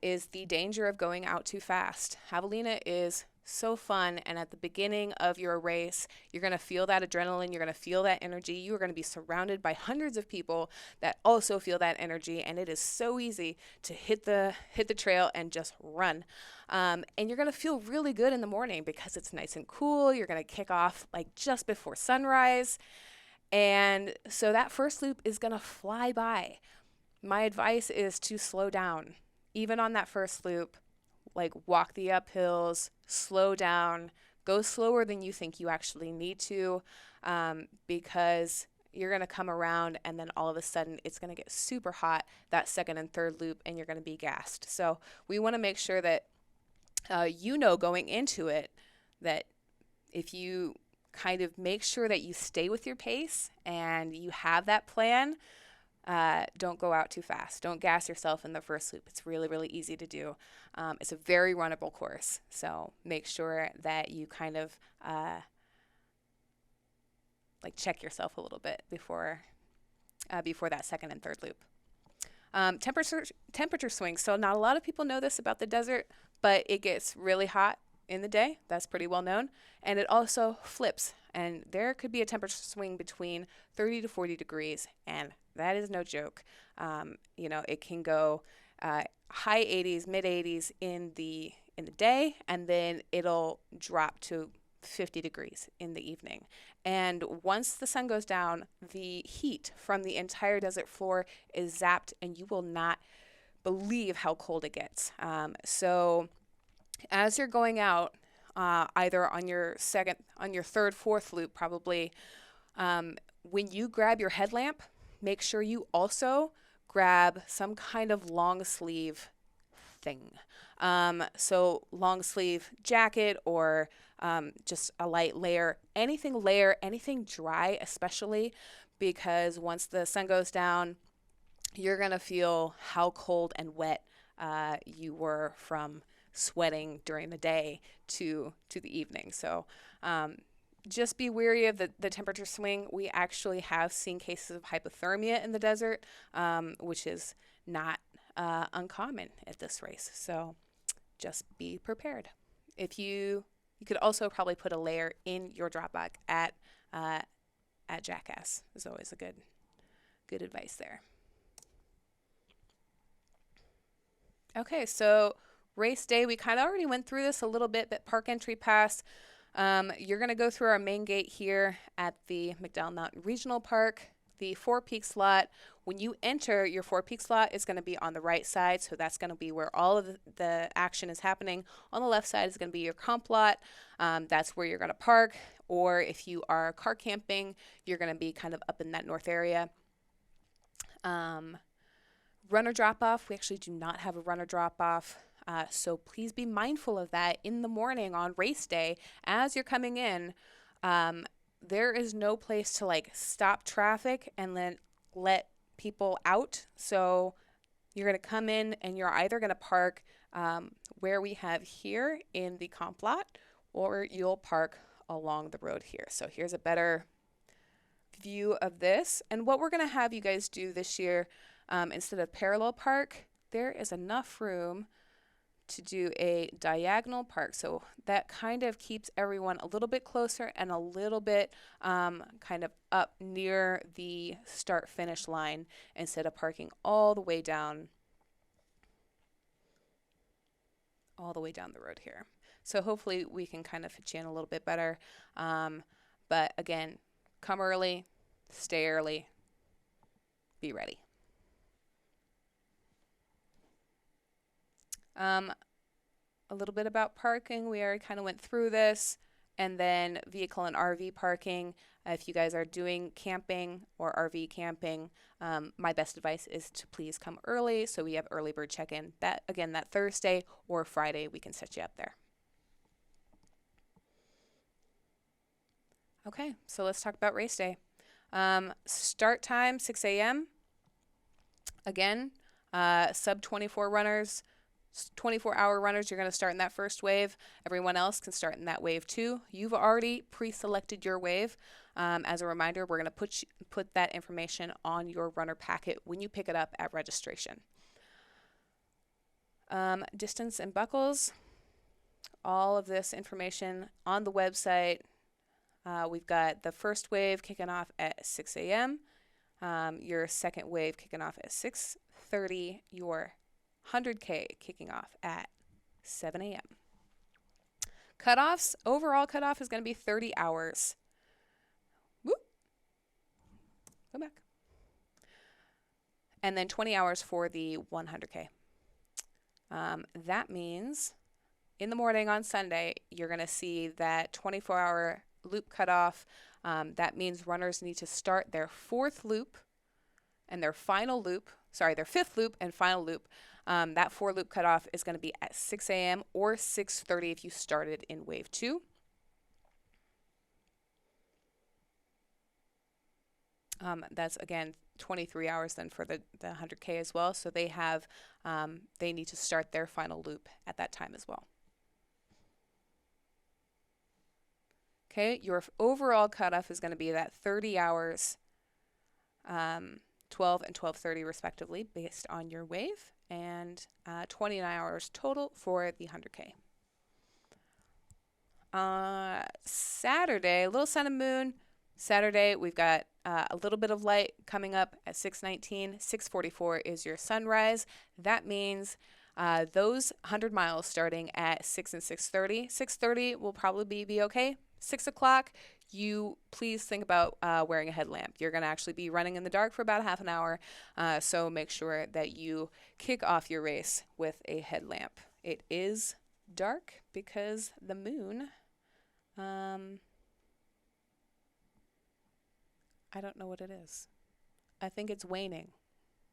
Speaker 1: is the danger of going out too fast. Javelina is so fun, and at the beginning of your race, you're going to feel that adrenaline, you're going to feel that energy, you're going to be surrounded by hundreds of people that also feel that energy, and it is so easy to hit the trail and just run. And you're going to feel really good in the morning because it's nice and cool. You're going to kick off like just before sunrise. And so that first loop is going to fly by. My advice is to slow down. Even on that first loop, like walk the uphills, slow down, go slower than you think you actually need to, because you're going to come around and then all of a sudden it's going to get super hot that second and third loop and you're going to be gassed. So we want to make sure that going into it that if you kind of make sure that you stay with your pace and you have that plan, don't go out too fast. Don't gas yourself in the first loop. It's really, really easy to do. It's a very runnable course. So make sure that you kind of like check yourself a little bit before that second and third loop. Temperature swings. So not a lot of people know this about the desert, but it gets really hot in the day. That's pretty well known. And it also flips. And there could be a temperature swing between 30 to 40 degrees and that is no joke. You know, it can go high 80s, mid 80s in the day, and then it'll drop to 50 degrees in the evening. And once the sun goes down, the heat from the entire desert floor is zapped, and you will not believe how cold it gets. So as you're going out, either on your third, fourth loop, probably, when you grab your headlamp, make sure you also grab some kind of long sleeve thing. So long sleeve jacket or just a light layer, anything dry, especially because once the sun goes down, you're going to feel how cold and wet you were from sweating during the day to the evening. So just be wary of the temperature swing. We actually have seen cases of hypothermia in the desert, which is not uncommon at this race. So just be prepared. If you could also probably put a layer in your drop bag at Jackass is always a good advice there. Okay, so race day, we kind of already went through this a little bit, but park entry pass, you're going to go through our main gate here at the McDowell Mountain Regional Park. The Four Peaks slot, when you enter, your Four Peaks slot is going to be on the right side, so that's going to be where all of the action is happening. On the left side is going to be your comp lot. That's where you're going to park, or if you are car camping, you're going to be kind of up in that north area. Runner drop-off, we actually do not have a runner drop-off, so please be mindful of that in the morning on race day. As you're coming in, there is no place to like stop traffic and then let people out. So you're going to come in and you're either going to park where we have here in the comp lot, or you'll park along the road here. So here's a better view of this. And what we're going to have you guys do this year, instead of parallel park, there is enough room to do a diagonal park. So that kind of keeps everyone a little bit closer and a little bit kind of up near the start finish line instead of parking all the way down the road here. So hopefully we can kind of fit you in a little bit better. But again, come early, stay early, be ready. A little bit about parking. We already kind of went through this. And then vehicle and RV parking. If you guys are doing camping or RV camping, my best advice is to please come early so we have early bird check-in. That Thursday or Friday, we can set you up there. Okay, so let's talk about race day. Start time, 6 a.m. Again, sub 24 runners, 24-hour runners, you're going to start in that first wave. Everyone else can start in that wave too. You've already pre-selected your wave. As a reminder, we're going to put that information on your runner packet when you pick it up at registration. Distance and buckles, all of this information on the website. We've got the first wave kicking off at 6 a.m. Your second wave kicking off at 6:30. Your 100K kicking off at 7 a.m. Cutoffs, overall cutoff is going to be 30 hours. Whoop. Go back. And then 20 hours for the 100K. That means in the morning on Sunday, you're going to see that 24-hour loop cutoff. That means runners need to start their fourth loop and their fifth loop and final loop. That 4-loop cutoff is going to be at 6 a.m. or 6:30 if you started in wave 2. That's again 23 hours then for the 100K as well. So they need to start their final loop at that time as well. Okay, your overall cutoff is going to be that 30 hours, 12 and 12:30 respectively, based on your wave, and 29 hours total for the 100K. Saturday, Little Sun and Moon. Saturday, we've got a little bit of light coming up at 6:19. 6:44 is your sunrise. That means those 100 miles starting at 6 and 6:30. 6:30 will probably be okay. 6 o'clock, you please think about wearing a headlamp. You're going to actually be running in the dark for about half an hour, so make sure that you kick off your race with a headlamp. It is dark because the moon, I don't know what it is. I think it's waning.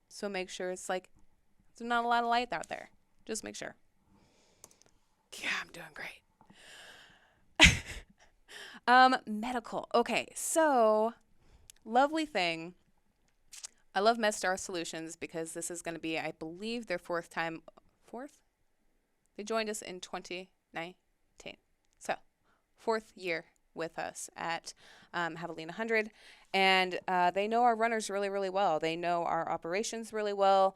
Speaker 1: So make sure it's like, there's not a lot of light out there. Just make sure. Yeah, I'm doing great. Medical. Okay, so lovely thing. I love MedStar Solutions because this is going to be, I believe, their fourth? They joined us in 2019. So, fourth year with us at Havoline 100. And they know our runners really, really well. They know our operations really well.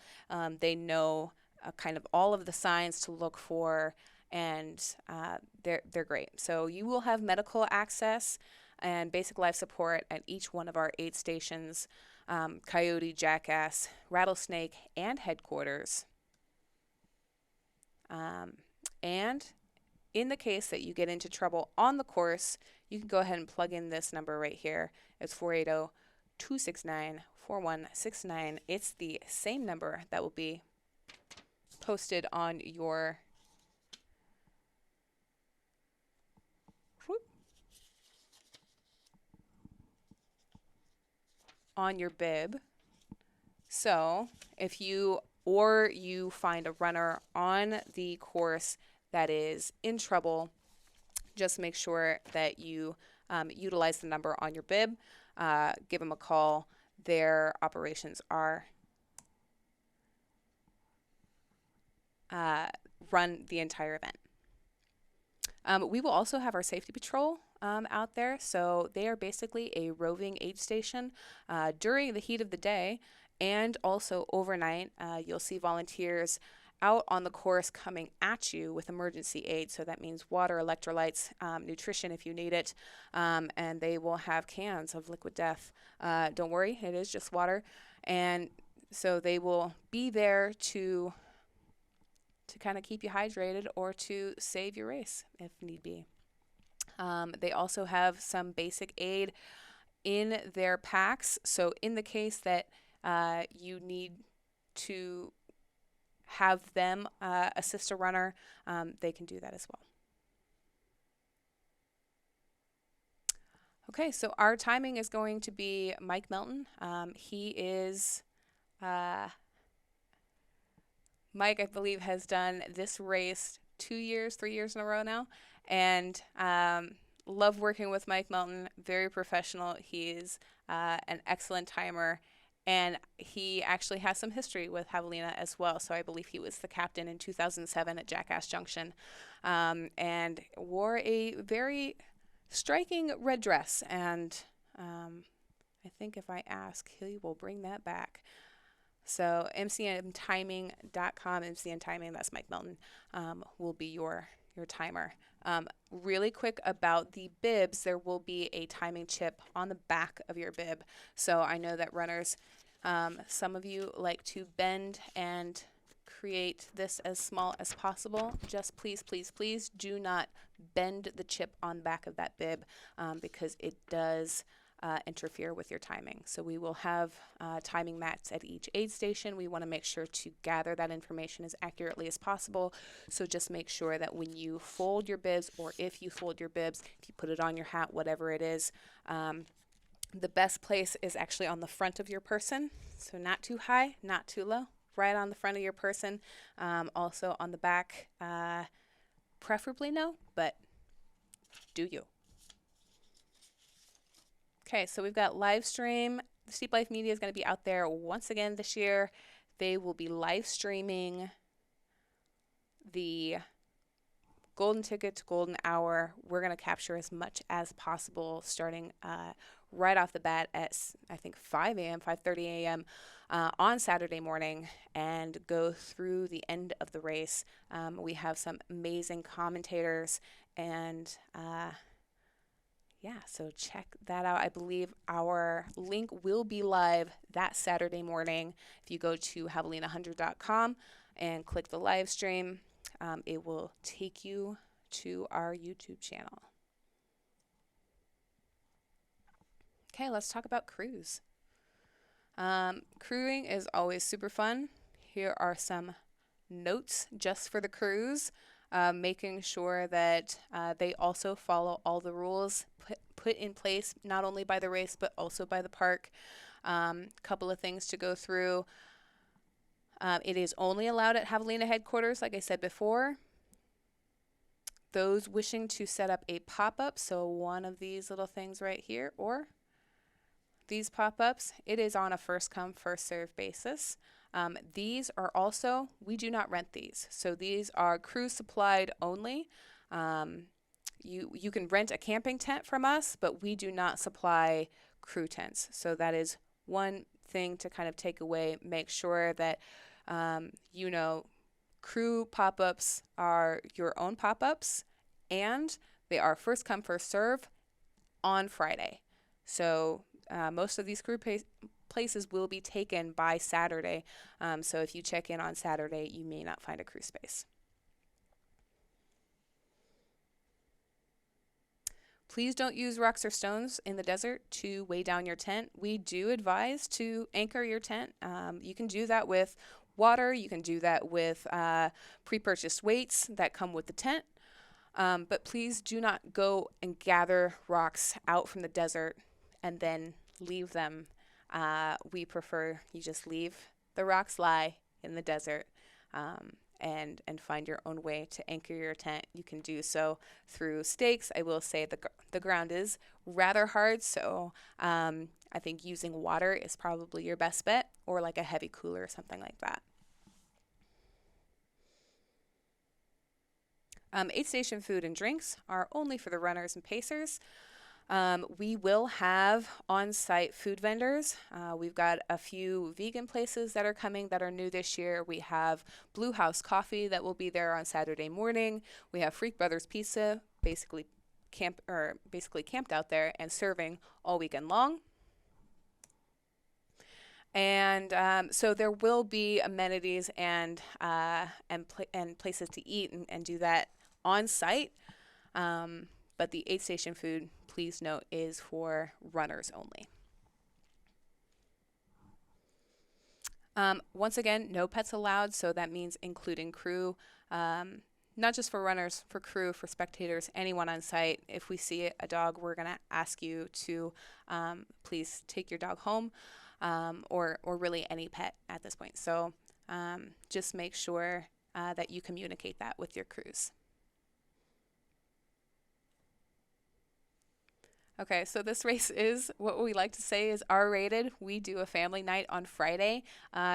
Speaker 1: They know kind of all of the signs to look for, and they're great. So you will have medical access and basic life support at each one of our 8 stations, Coyote, Jackass, Rattlesnake, and Headquarters. And in the case that you get into trouble on the course, you can go ahead and plug in this number right here. It's 480-269-4169. It's the same number that will be posted on your bib. So if you find a runner on the course that is in trouble, just make sure that you utilize the number on your bib. Give them a call. Their operations are run the entire event. We will also have our safety patrol out there. So they are basically a roving aid station during the heat of the day, and also overnight. You'll see volunteers out on the course coming at you with emergency aid. So that means water, electrolytes, nutrition if you need it, and they will have cans of liquid death. Don't worry, it is just water. And so they will be there to kind of keep you hydrated or to save your race if need be. They also have some basic aid in their packs. So in the case that you need to have them assist a runner, they can do that as well. Okay, so our timing is going to be Mike Milton. He is... Mike, I believe, has done this race 3 years in a row now, and love working with Mike Milton. Very professional. He's an excellent timer, and he actually has some history with Javelina as well. So I believe he was the captain in 2007 at Jackass Junction, and wore a very striking red dress. And I think if I ask, he will bring that back. So mcntiming.com, MCN Timing, that's Mike Milton, will be your timer. Really quick about the bibs, there will be a timing chip on the back of your bib. So I know that runners, some of you like to bend and create this as small as possible. Just please, please, please do not bend the chip on the back of that bib because it does interfere with your timing. So we will have timing mats at each aid station. We want to make sure to gather that information as accurately as possible. So just make sure that when you fold your bibs, or if you fold your bibs, if you put it on your hat, whatever it is, the best place is actually on the front of your person. So not too high, not too low, right on the front of your person. Also on the back, preferably no, but do you. Okay, so we've got live stream. The Steep Life Media is going to be out there once again this year. They will be live streaming the golden ticket to golden hour. We're going to capture as much as possible starting right off the bat at, I think, 5 a.m., 5:30 a.m. On Saturday morning and go through the end of the race. We have some amazing commentators, and yeah, so check that out. I believe our link will be live that Saturday morning. If you go to javelina100.com and click the live stream, it will take you to our YouTube channel. Okay, let's talk about crews. Crewing is always super fun. Here are some notes just for the crews, making sure that they also follow all the rules put in place not only by the race but also by the park. Couple of things to go through. It is only allowed at Javelina headquarters, like I said before. Those wishing to set up a pop-up, so one of these little things right here, or these pop-ups, it is on a first come, first serve basis. These are also, we do not rent these. So these are crew supplied only. You can rent a camping tent from us, but we do not supply crew tents. So that is one thing to kind of take away. Make sure that, crew pop-ups are your own pop-ups, and they are first come, first serve on Friday. So most of these crew places will be taken by Saturday. So if you check in on Saturday, you may not find a crew space. Please don't use rocks or stones in the desert to weigh down your tent. We do advise to anchor your tent. You can do that with water. You can do that with pre-purchased weights that come with the tent. But please do not go and gather rocks out from the desert and then leave them. We prefer you just leave the rocks lie in the desert and find your own way to anchor your tent. You can do so through stakes. I will say the ground is rather hard, so I think using water is probably your best bet, or like a heavy cooler or something like that. Aid station food and drinks are only for the runners and pacers. We will have on-site food vendors. We've got a few vegan places that are coming that are new this year. We have Blue House Coffee that will be there on Saturday morning. We have Freak Brothers Pizza, basically camped out there and serving all weekend long. And so there will be amenities and places to eat and do that on site. But the aid station food, please note, is for runners only. Once again, no pets allowed, so that means including crew, not just for runners, for crew, for spectators, anyone on site. If we see a dog, we're going to ask you to please take your dog home, or really any pet at this point. So just make sure that you communicate that with your crews. Okay, so this race is what we like to say is R-rated. We do a family night on Friday,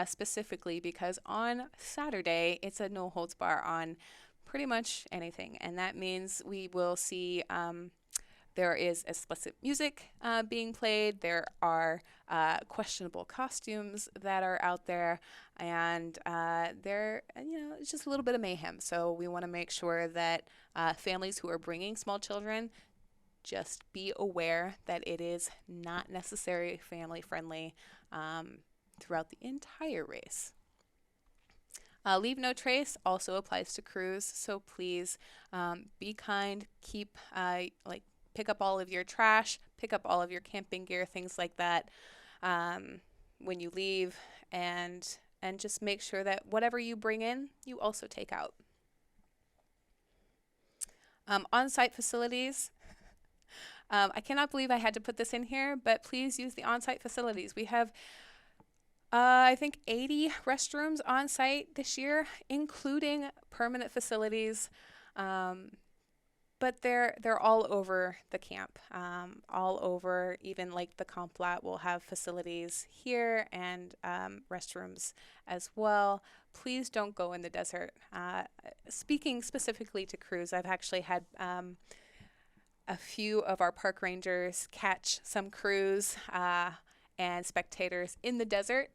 Speaker 1: specifically because on Saturday it's a no holds bar on pretty much anything, and that means we will see there is explicit music being played. There are questionable costumes that are out there, and it's just a little bit of mayhem. So we want to make sure that families who are bringing small children just be aware that it is not necessarily family friendly throughout the entire race. Leave no trace also applies to crews, so please be kind. Keep pick up all of your trash, pick up all of your camping gear, things like that when you leave, and just make sure that whatever you bring in, you also take out. On-site facilities. I cannot believe I had to put this in here, but please use the on-site facilities. We have, I think, 80 restrooms on site this year, including permanent facilities. But they're all over the camp, all over. Even like the comp lot will have facilities here and restrooms as well. Please don't go in the desert. Speaking specifically to crews, I've actually had a few of our park rangers catch some crews and spectators in the desert.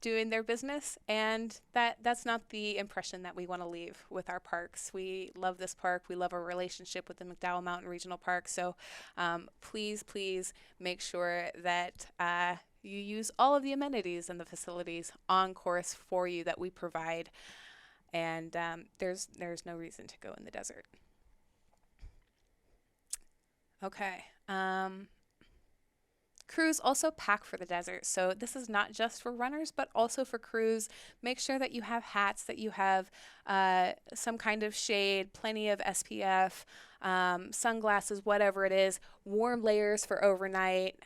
Speaker 1: doing their business, and that's not the impression that we want to leave with our parks. We love this park. We love our relationship with the McDowell Mountain Regional Park. So please make sure that you use all of the amenities and the facilities on course for you that we provide. And there's no reason to go in the desert. Okay. Crews also pack for the desert. So this is not just for runners, but also for crews. Make sure that you have hats, that you have some kind of shade, plenty of SPF, sunglasses, whatever it is, warm layers for overnight.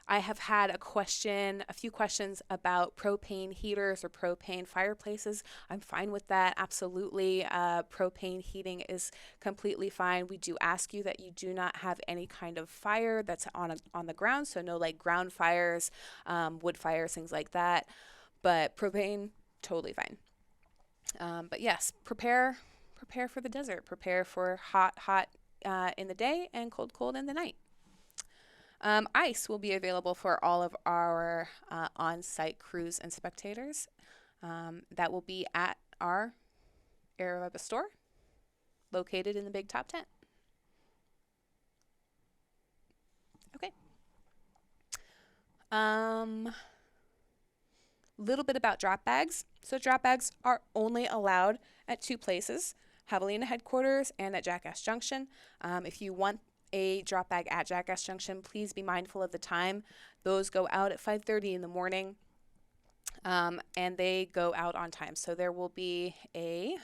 Speaker 1: I have had a few questions about propane heaters or propane fireplaces. I'm fine with that. Absolutely. Propane heating is completely fine. We do ask you that you do not have any kind of fire that's on the ground. So no like ground fires, wood fires, things like that. But propane, totally fine. But yes, prepare for the desert. Prepare for hot in the day and cold in the night. Ice will be available for all of our on-site crews and spectators. That will be at our Aravaipa store, located in the big top tent. Okay. Little bit about drop bags. So drop bags are only allowed at two places, Javelina headquarters and at Jackass Junction. If you want a drop bag at Jackass Junction, please be mindful of the time. Those go out at 5:30 in the morning, and they go out on time. So there will be it's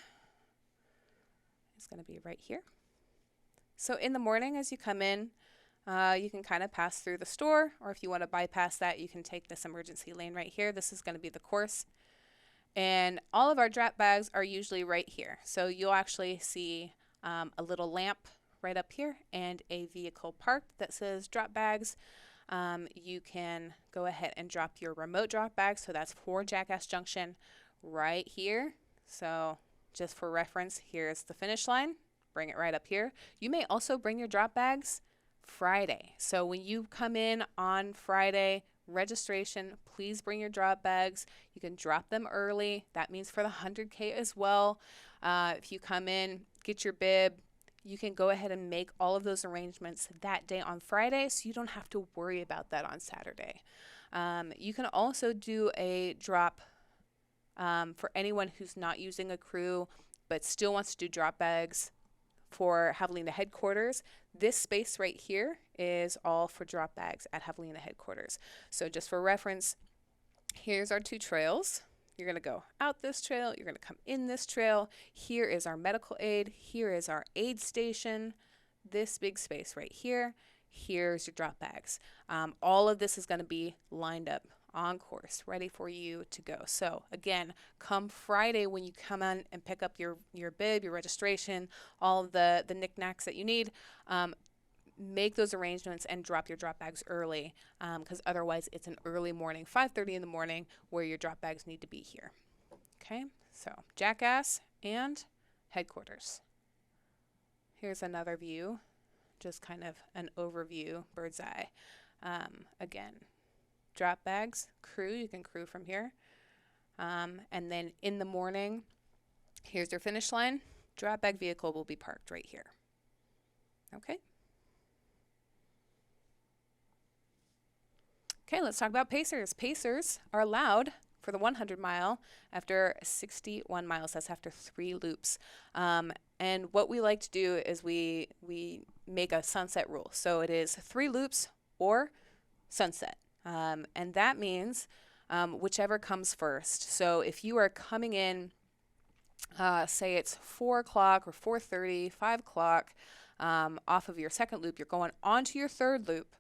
Speaker 1: going to be right here. So in the morning as you come in, you can kind of pass through the store, or if you want to bypass that, you can take this emergency lane right here. This is going to be the course. And all of our drop bags are usually right here. So you'll actually see a little lamp right up here and a vehicle parked that says drop bags. You can go ahead and drop your remote drop bag. So that's for Jackass Junction right here. So just for reference, here's the finish line. Bring it right up here. You may also bring your drop bags Friday. So when you come in on Friday, registration, please bring your drop bags. You can drop them early. That means for the 100K as well. If you come in, get your bib, you can go ahead and make all of those arrangements that day on Friday, so you don't have to worry about that on Saturday. You can also do a drop for anyone who's not using a crew but still wants to do drop bags for Javelina headquarters. This space right here is all for drop bags at Javelina headquarters. So just for reference, here's our two trails. You're going to go out this trail. You're going to come in this trail. Here is our medical aid. Here is our aid station. This big space right here. Here's your drop bags. All of this is going to be lined up on course, ready for you to go. So again, come Friday when you come in and pick up your bib, your registration, all of the knickknacks that you need, make those arrangements and drop your drop bags early, because otherwise it's an early morning, 5:30 in the morning, where your drop bags need to be here. Okay, so Jackass and headquarters. Here's another view, just kind of an overview, bird's eye. Again, drop bags, crew, you can crew from here. And then in the morning, here's your finish line. Drop bag vehicle will be parked right here. Okay. Okay, let's talk about pacers. Pacers are allowed for the 100 mile after 61 miles. That's after 3 loops. And what we like to do is we make a sunset rule. So it is 3 loops or sunset. And that means whichever comes first. So if you are coming in, say it's 4 o'clock or 4:30, 5 o'clock off of your second loop, you're going on to your third loop.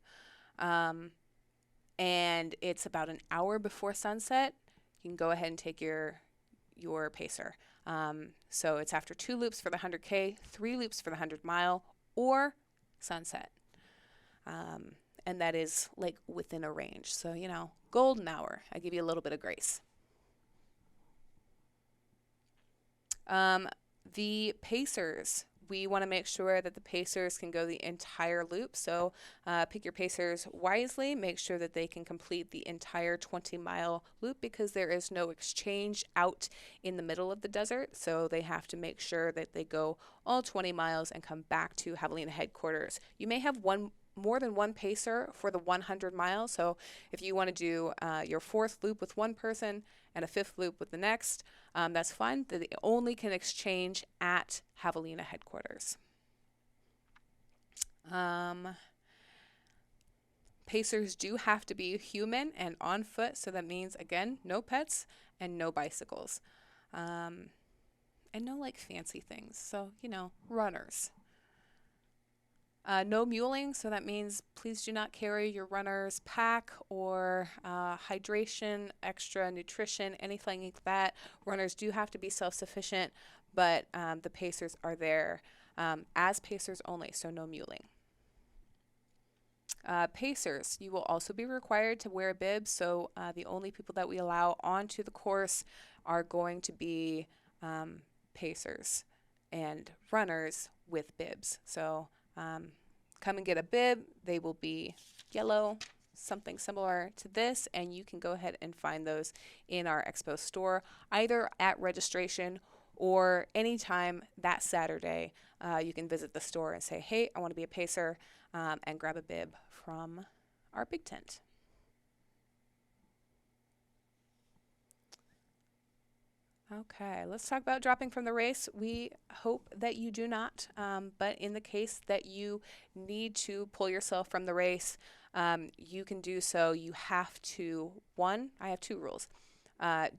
Speaker 1: And it's about an hour before sunset, you can go ahead and take your pacer. So it's after 2 loops for the 100K, 3 loops for the 100 mile, or sunset. And that is like within a range. So, golden hour. I give you a little bit of grace. The pacers we want to make sure that the pacers can go the entire loop. So pick your pacers wisely. Make sure that they can complete the entire 20-mile loop, because there is no exchange out in the middle of the desert. So they have to make sure that they go all 20 miles and come back to Javelina headquarters. You may have more than one pacer for the 100 miles. So if you want to do your fourth loop with one person and a fifth loop with the next, that's fine. They only can exchange at Javelina headquarters. Pacers do have to be human and on foot, so that means, again, no pets and no bicycles. And no like fancy things, so, runners. No muling, so that means please do not carry your runner's pack or hydration, extra nutrition, anything like that. Runners do have to be self-sufficient, but the pacers are there as pacers only, so no muling. Pacers, you will also be required to wear bibs, so the only people that we allow onto the course are going to be pacers and runners with bibs. So come and get a bib. They will be yellow, something similar to this, and you can go ahead and find those in our Expo store, either at registration or anytime that Saturday. You can visit the store and say, hey, I want to be a pacer, and grab a bib from our big tent. Okay, let's talk about dropping from the race. We hope that you do not, but in the case that you need to pull yourself from the race, you can do so. You have to, I have 2 rules.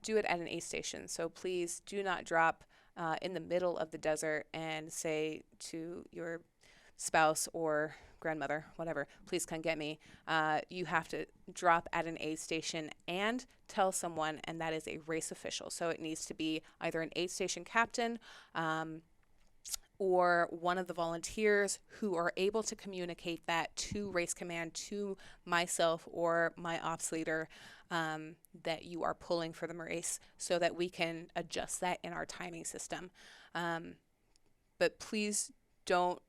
Speaker 1: Do it at an aid station. So please do not drop in the middle of the desert and say to your spouse or grandmother, whatever, please come get me. You have to drop at an aid station and tell someone, and that is a race official. So it needs to be either an aid station captain or one of the volunteers who are able to communicate that to race command, to myself or my ops leader, that you are pulling for the race, so that we can adjust that in our timing system. But please don't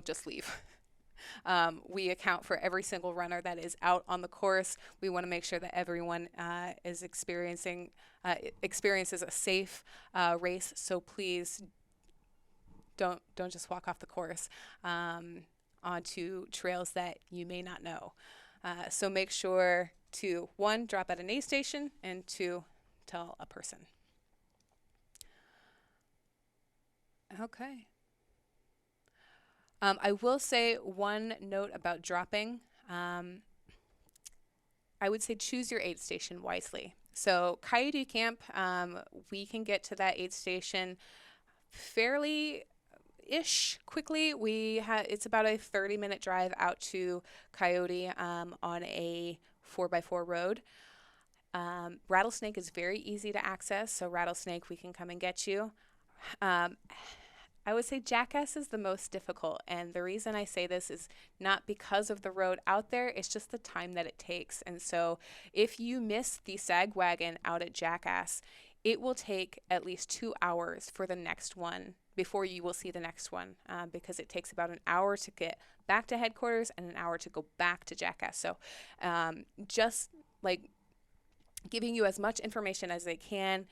Speaker 1: just leave. We account for every single runner that is out on the course. We want to make sure that everyone is experiences a safe race. So please don't just walk off the course onto trails that you may not know. So make sure to 1, drop at an aid station, and 2, tell a person. Okay. I will say one note about dropping. I would say choose your aid station wisely. So Coyote Camp, we can get to that aid station fairly-ish quickly. It's about a 30-minute drive out to Coyote on a 4x4 road. Rattlesnake is very easy to access, so Rattlesnake, we can come and get you. I would say Jackass is the most difficult, and the reason I say this is not because of the road out there, it's just the time that it takes. And so if you miss the sag wagon out at Jackass, it will take at least 2 hours for the next one before you will see the next one, because it takes about an hour to get back to headquarters and an hour to go back to Jackass. So just like giving you as much information as they can.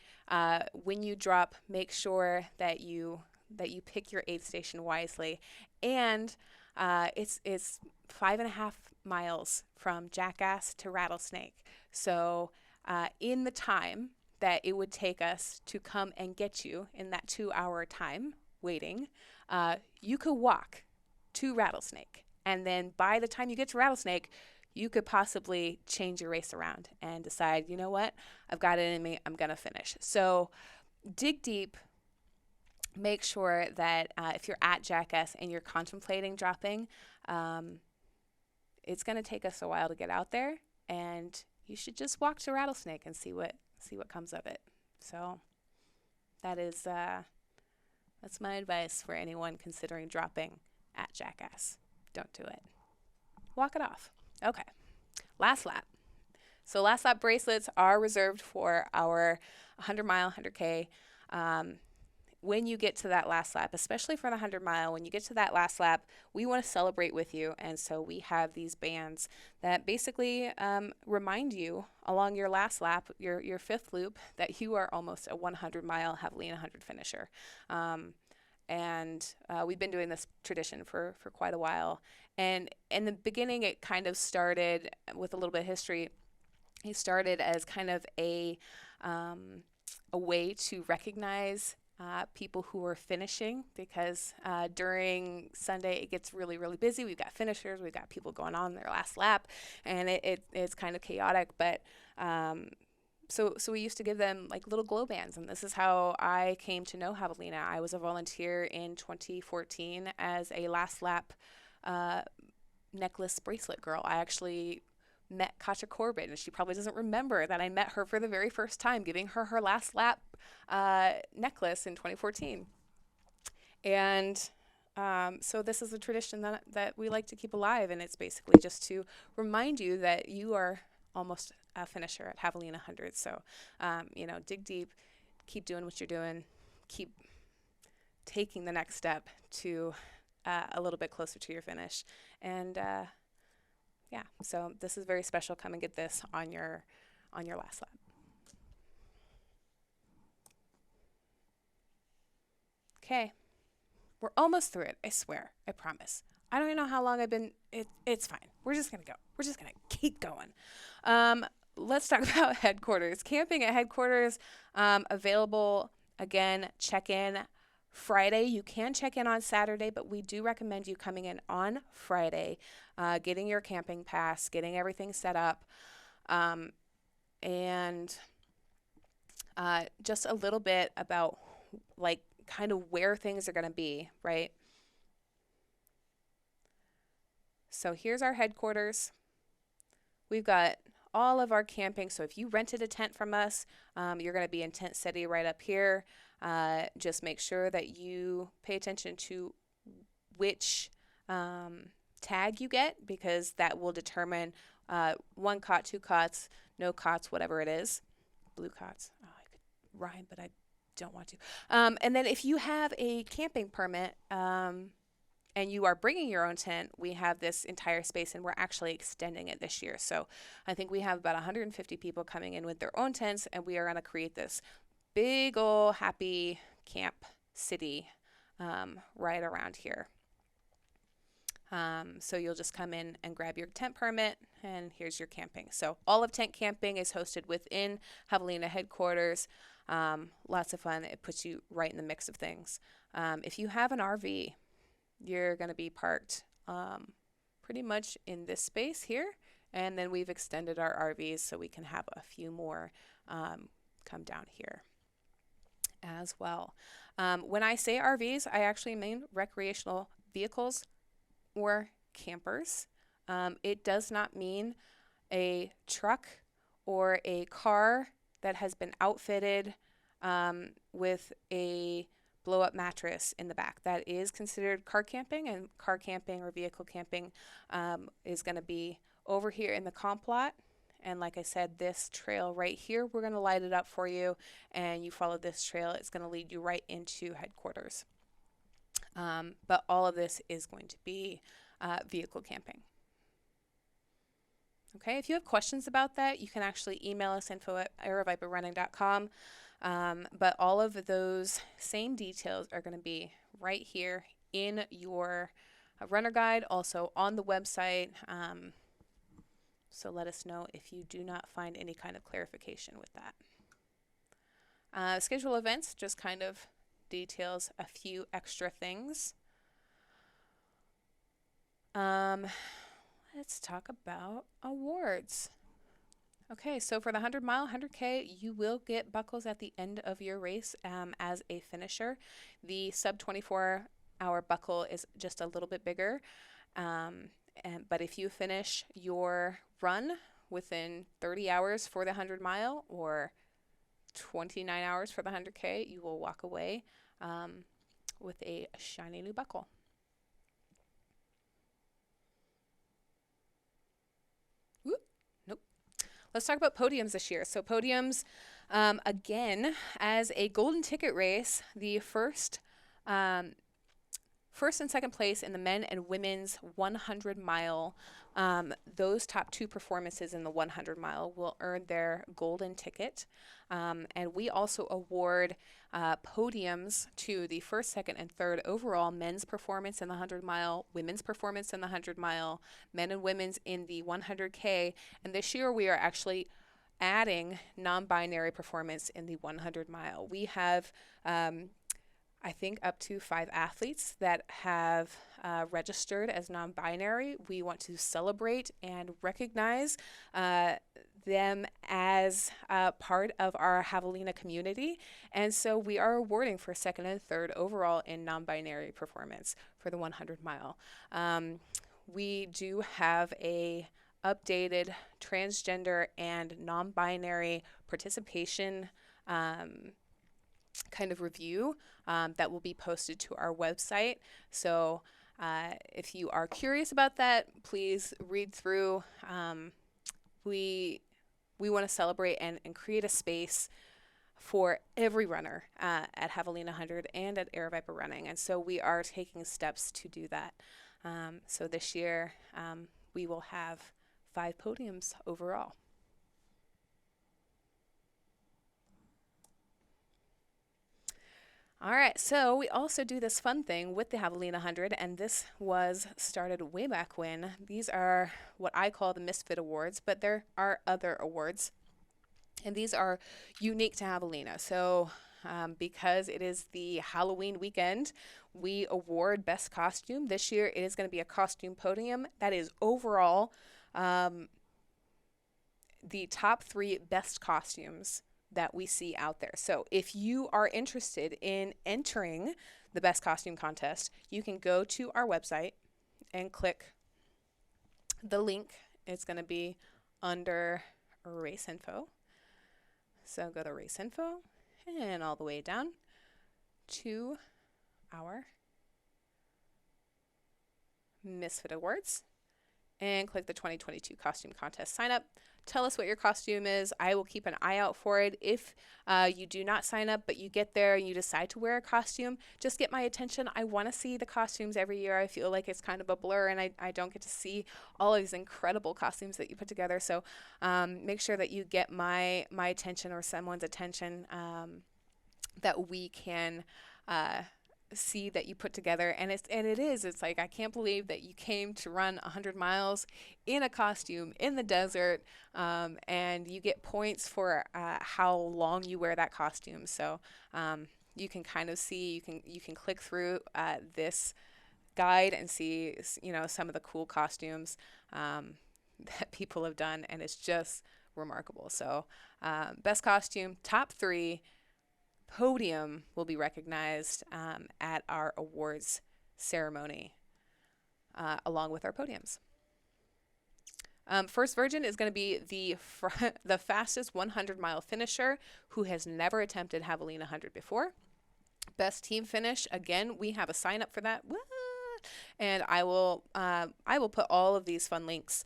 Speaker 1: When you drop, make sure that you pick your aid station wisely. And it's 5.5 miles from Jackass to Rattlesnake. So in the time that it would take us to come and get you in that 2-hour time waiting, you could walk to Rattlesnake. And then by the time you get to Rattlesnake, you could possibly change your race around and decide, you know what, I've got it in me, I'm going to finish. So dig deep. Make sure that if you're at Jackass and you're contemplating dropping, it's going to take us a while to get out there, and you should just walk to Rattlesnake and see what comes of it. So that's my advice for anyone considering dropping at Jackass. Don't do it. Walk it off. Okay, last lap. So last lap bracelets are reserved for our 100-mile, 100K. when you get to that last lap, especially for the 100-mile, when you get to that last lap, we want to celebrate with you. And so we have these bands that basically remind you along your last lap, your fifth loop, that you are almost a 100-mile Javelina 100 finisher. And we've been doing this tradition for quite a while. And in the beginning, it kind of started with a little bit of history. It started as kind of a way to recognize people who are finishing, because during Sunday it gets really, really busy. We've got finishers, we've got people going on their last lap, and it's kind of chaotic. But so we used to give them like little glow bands, and this is how I came to know Javelina. I was a volunteer in 2014 as a last lap necklace bracelet girl. I actually met Katja Corbett, and she probably doesn't remember that I met her for the very first time, giving her last lap necklace in 2014. And so this is a tradition that we like to keep alive, and it's basically just to remind you that you are almost a finisher at Havoline 100. So, dig deep, keep doing what you're doing, keep taking the next step to a little bit closer to your finish. And yeah, so this is very special. Come and get this on your last lap. Okay, we're almost through it. I swear, I promise. I don't even know how long I've been. It's fine. We're just gonna go. We're just gonna keep going. Let's talk about headquarters. Camping at headquarters, available again. Check in Friday. You can check in on Saturday, but we do recommend you coming in on Friday, getting your camping pass, getting everything set up, and just a little bit about like kind of where things are going to be, right? So here's our headquarters. We've got all of our camping. So if you rented a tent from us, you're going to be in Tent City right up here. Just make sure that you pay attention to which tag you get, because that will determine 1 cot, 2 cots, no cots, whatever it is. Blue cots. Oh, I could rhyme, but I don't want to. And then if you have a camping permit and you are bringing your own tent, we have this entire space, and we're actually extending it this year. So I think we have about 150 people coming in with their own tents, and we are going to create this big ol' happy camp city right around here. So you'll just come in and grab your tent permit, and here's your camping. So all of tent camping is hosted within Javelina headquarters. Lots of fun. It puts you right in the mix of things. If you have an RV, you're going to be parked pretty much in this space here, and then we've extended our RVs so we can have a few more come down here as well. When I say RVs, I actually mean recreational vehicles or campers. It does not mean a truck or a car that has been outfitted with a blow-up mattress in the back. That is considered car camping, and car camping or vehicle camping is going to be over here in the comp lot. And like I said, this trail right here, we're going to light it up for you, and you follow this trail. It's going to lead you right into headquarters. But all of this is going to be vehicle camping. Okay, if you have questions about that, you can actually email us info@aravaiparunning.com. But all of those same details are going to be right here in your runner guide, also on the website. So let us know if you do not find any kind of clarification with that. Schedule events just kind of details a few extra things. Let's talk about awards. Okay, so for the 100-mile, 100K, you will get buckles at the end of your race as a finisher. The sub 24-hour buckle is just a little bit bigger. But if you finish your run within 30 hours for the 100-mile or 29 hours for the 100K, you will walk away with a shiny new buckle. Nope. Let's talk about podiums this year. So podiums, Again, as a golden ticket race, the first and second place in the men and women's 100 mile. Those top two performances in the 100 mile will earn their golden ticket. And we also award podiums to the first, second, and third overall men's performance in the 100 mile, women's performance in the 100 mile, men and women's in the 100K. And this year we are actually adding non-binary performance in the 100 mile. We have I think up to 5 athletes that have registered as non-binary. We want to celebrate and recognize them as part of our Javelina community. And so we are awarding for second and third overall in non-binary performance for the 100 mile. We do have a updated transgender and non-binary participation kind of review that will be posted to our website. So if you are curious about that, please read through. We want to celebrate and create a space for every runner at Havoline 100 and at Aravaipa Running. And so we are taking steps to do that. So this year we will have 5 podiums overall. All right, so we also do this fun thing with the Havoline 100, and this was started way back when. These are what I call the Misfit Awards, but there are other awards, and these are unique to Javelina. So because it is the Halloween weekend, we award Best Costume. This year it is going to be a costume podium that is overall the top 3 best costumes that we see out there. So if you are interested in entering the Best Costume Contest, you can go to our website and click the link. It's going to be under Race Info. So go to Race Info and all the way down to our Misfit Awards and click the 2022 Costume Contest sign up. Tell us what your costume is. I will keep an eye out for it. If you do not sign up, but you get there and you decide to wear a costume, just get my attention. I want to see the costumes every year. I feel like it's kind of a blur, and I don't get to see all of these incredible costumes that you put together. So make sure that you get my attention or someone's attention that we can see that you put together. And it's like, I can't believe that you came to run 100 miles in a costume in the desert, and you get points for how long you wear that costume. So you can kind of see, you can click through this guide and see, you know, some of the cool costumes that people have done, and it's just remarkable. So best costume, top 3 podium will be recognized at our awards ceremony along with our podiums. First Virgin is going to be the fastest 100-mile finisher who has never attempted Havoline 100 before. Best team finish, again, we have a sign up for that. What? And I will put all of these fun links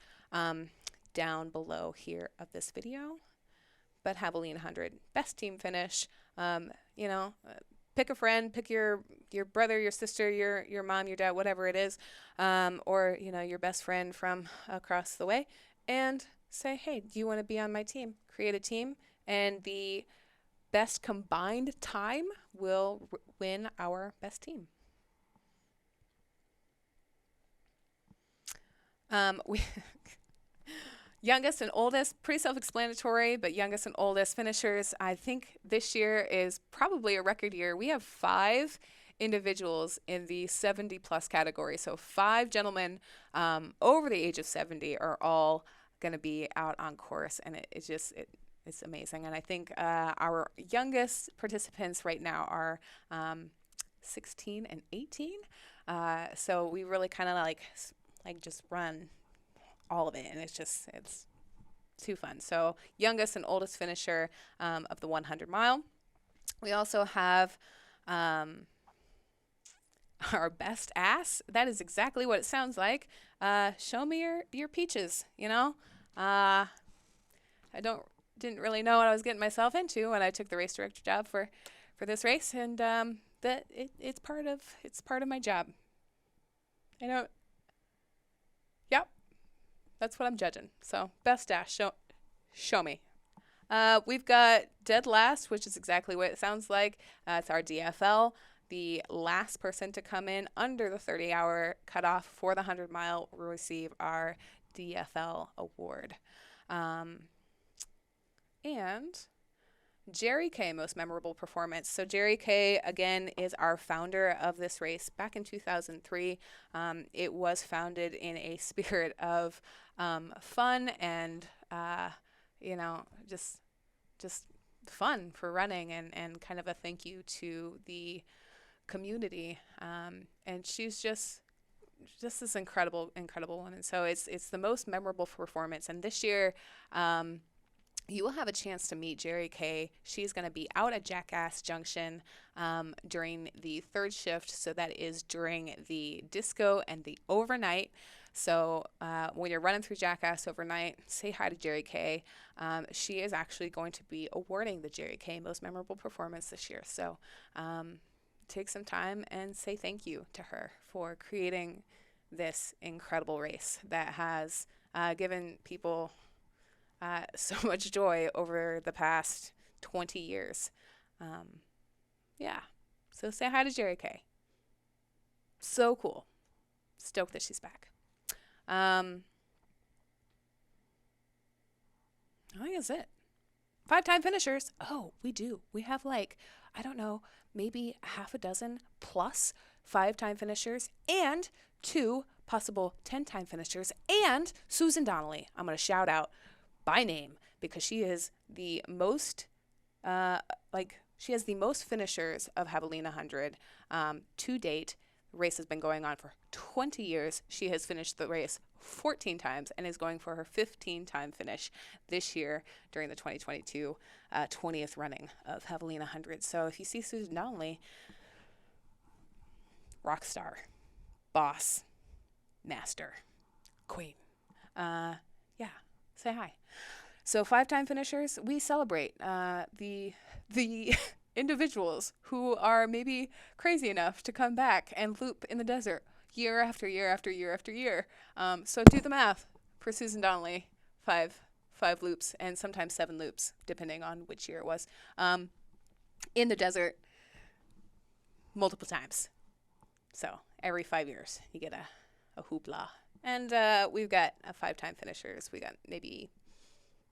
Speaker 1: down below here of this video. But Havoline 100, best team finish. You know, pick a friend, pick your brother, your sister, your mom, your dad, whatever it is, or, you know, your best friend from across the way, and say, hey, do you want to be on my team? Create a team, and the best combined time will win our best team. Youngest and oldest, pretty self-explanatory, but youngest and oldest finishers. I think this year is probably a record year. We have 5 individuals in the 70-plus category. So 5 gentlemen over the age of 70 are all going to be out on course, and it's amazing. And I think our youngest participants right now are 16 and 18. So we really kind of like just run all of it, and it's too fun. So youngest and oldest finisher of the 100 mile. We also have our best ass. That is exactly what it sounds like. Show me your peaches, you know. I don't didn't really know what I was getting myself into when I took the race director job for this race, and it's part of my job. I don't. Yep, that's what I'm judging. So best dash, show me. We've got dead last, which is exactly what it sounds like. It's our DFL. The last person to come in under the 30-hour cutoff for the 100-mile will receive our DFL award. And Jerry K, most memorable performance. So Jerry K, again, is our founder of this race back in 2003. It was founded in a spirit of fun and, just fun for running and kind of a thank you to the community. And she's just this incredible woman. And so it's the most memorable performance. And this year, you will have a chance to meet Jerry Kay. She's going to be out at Jackass Junction during the third shift. So that is during the disco and the overnight. So when you're running through Jackass overnight, say hi to Jerry Kay. She is actually going to be awarding the Jerry Kay most memorable performance this year. So take some time and say thank you to her for creating this incredible race that has given people so much joy over the past 20 years. Yeah. So say hi to Jerry Kay. So cool. Stoked that she's back. I think that's it. 5-time finishers. Oh, we do. We have maybe half a dozen plus 5-time finishers and 2 possible 10-time finishers and Susan Donnelly. I'm going to shout out by name because she is the most she has the most finishers of Javelina 100 to date. The race has been going on for 20 years. She has finished the race 14 times and is going for her 15-time finish this year during the 2022 20th running of Javelina 100. So if you see Susan Donnelly, rock star, boss, master, queen, say hi. So 5-time finishers, we celebrate the individuals who are maybe crazy enough to come back and loop in the desert year after year after year after year. So do the math for Susan Donnelly, five loops and sometimes 7 loops, depending on which year it was, in the desert multiple times. So every 5 years you get a hoopla. And we've got 5-time finishers. We got maybe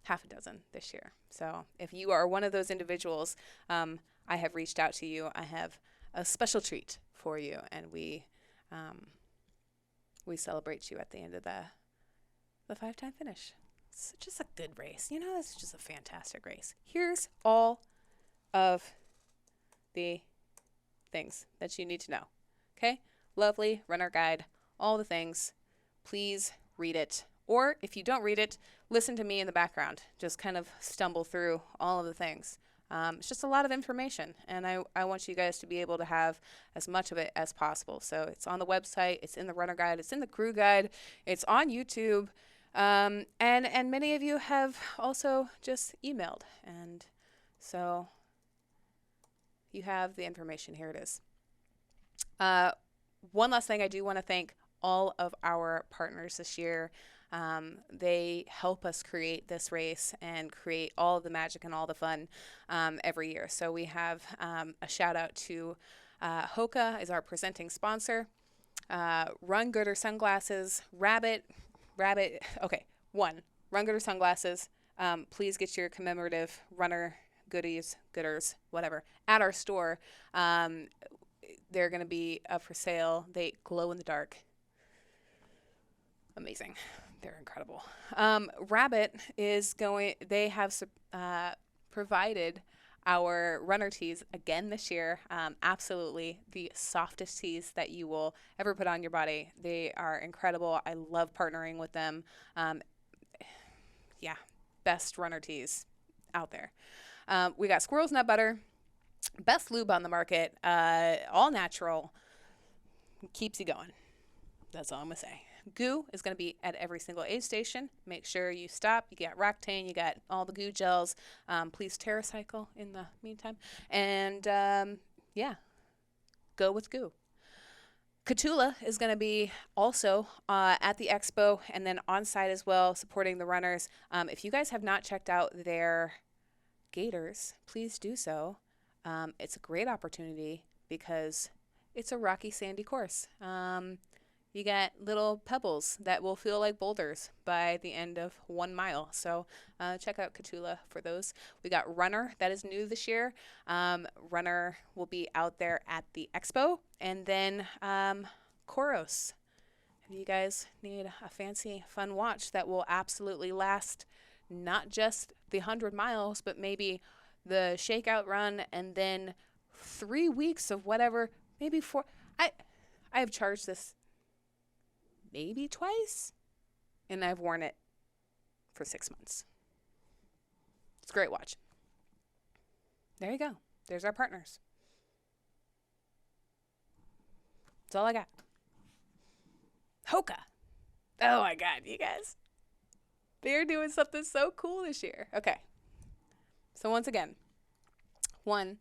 Speaker 1: half a dozen this year. So if you are one of those individuals, I have reached out to you. I have a special treat for you, and we celebrate you at the end of the 5-time finish. It's just a good race. It's just a fantastic race. Here's all of the things that you need to know. Okay? Lovely runner guide, all the things. Please read it. Or if you don't read it, listen to me in the background. Just kind of stumble through all of the things. It's just a lot of information, and I want you guys to be able to have as much of it as possible. So it's on the website, it's in the runner guide, it's in the crew guide, it's on YouTube, and many of you have also just emailed, and so you have the information. Here it is. One last thing, I do want to thank all of our partners this year. They help us create this race and create all of the magic and all the fun every year. So we have a shout out to Hoka is our presenting sponsor. Run Gooder Sunglasses, Rabbit. Okay, Run Gooder Sunglasses. Please get your commemorative runner gooders, whatever, at our store. They're going to be up for sale. They glow in the dark. Amazing. They're incredible. Rabbit they have provided our runner tees again this year. Absolutely the softest tees that you will ever put on your body. They are incredible. I love partnering with them. Best runner tees out there. We got Squirrel's Nut Butter, best lube on the market, all natural, keeps you going. That's all I'm going to say. Goo is going to be at every single aid station. Make sure you stop. You got Roctane, you got all the goo gels. Please TerraCycle in the meantime. And yeah, go with goo. Catula is going to be also at the Expo and then on site as well, supporting the runners. If you guys have not checked out their gaiters, please do so. It's a great opportunity because it's a rocky, sandy course. You got little pebbles that will feel like boulders by the end of 1 mile. So check out Catula for those. We got Runner, that is new this year. Runner will be out there at the Expo. And then Koros. If you guys need a fancy, fun watch that will absolutely last not just the 100 miles, but maybe the Shakeout Run and then 3 weeks of whatever, maybe 4. I have charged this maybe twice, and I've worn it for 6 months. It's a great watch. There you go. There's our partners. That's all I got. Hoka. Oh my God, you guys. They're doing something so cool this year. Okay. So once again, one,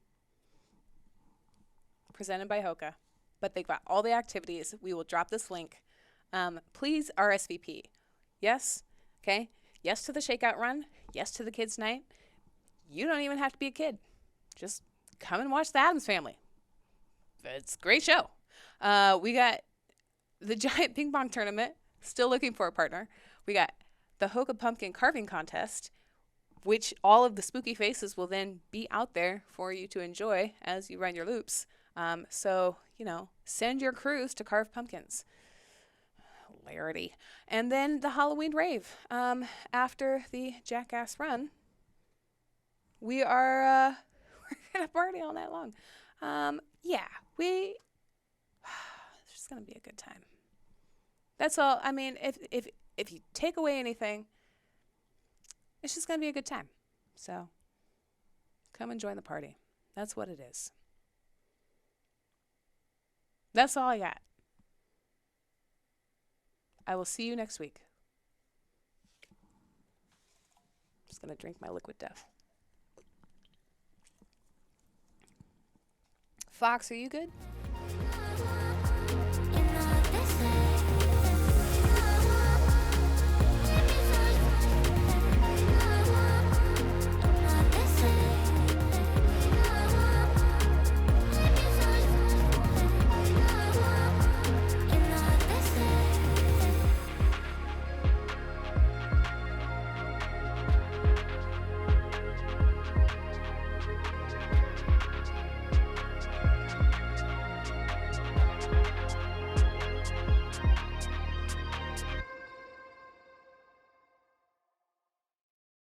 Speaker 1: presented by Hoka, but they've got all the activities. We will drop this link. Please RSVP. Yes. Okay. Yes to the Shakeout Run. Yes to the kids' night. You don't even have to be a kid. Just come and watch the Addams Family. It's a great show. We got the giant ping pong tournament. Still looking for a partner. We got the Hoka Pumpkin Carving Contest, which all of the spooky faces will then be out there for you to enjoy as you run your loops. So, send your crews to carve pumpkins. Hilarity. And then the Halloween rave. After the Jackass Run, we are we're going to party all night long. It's just going to be a good time. That's all. I mean, if you take away anything, it's just going to be a good time. So come and join the party. That's what it is. That's all I got. I will see you next week. Just going to drink my liquid death. Fox, are you good?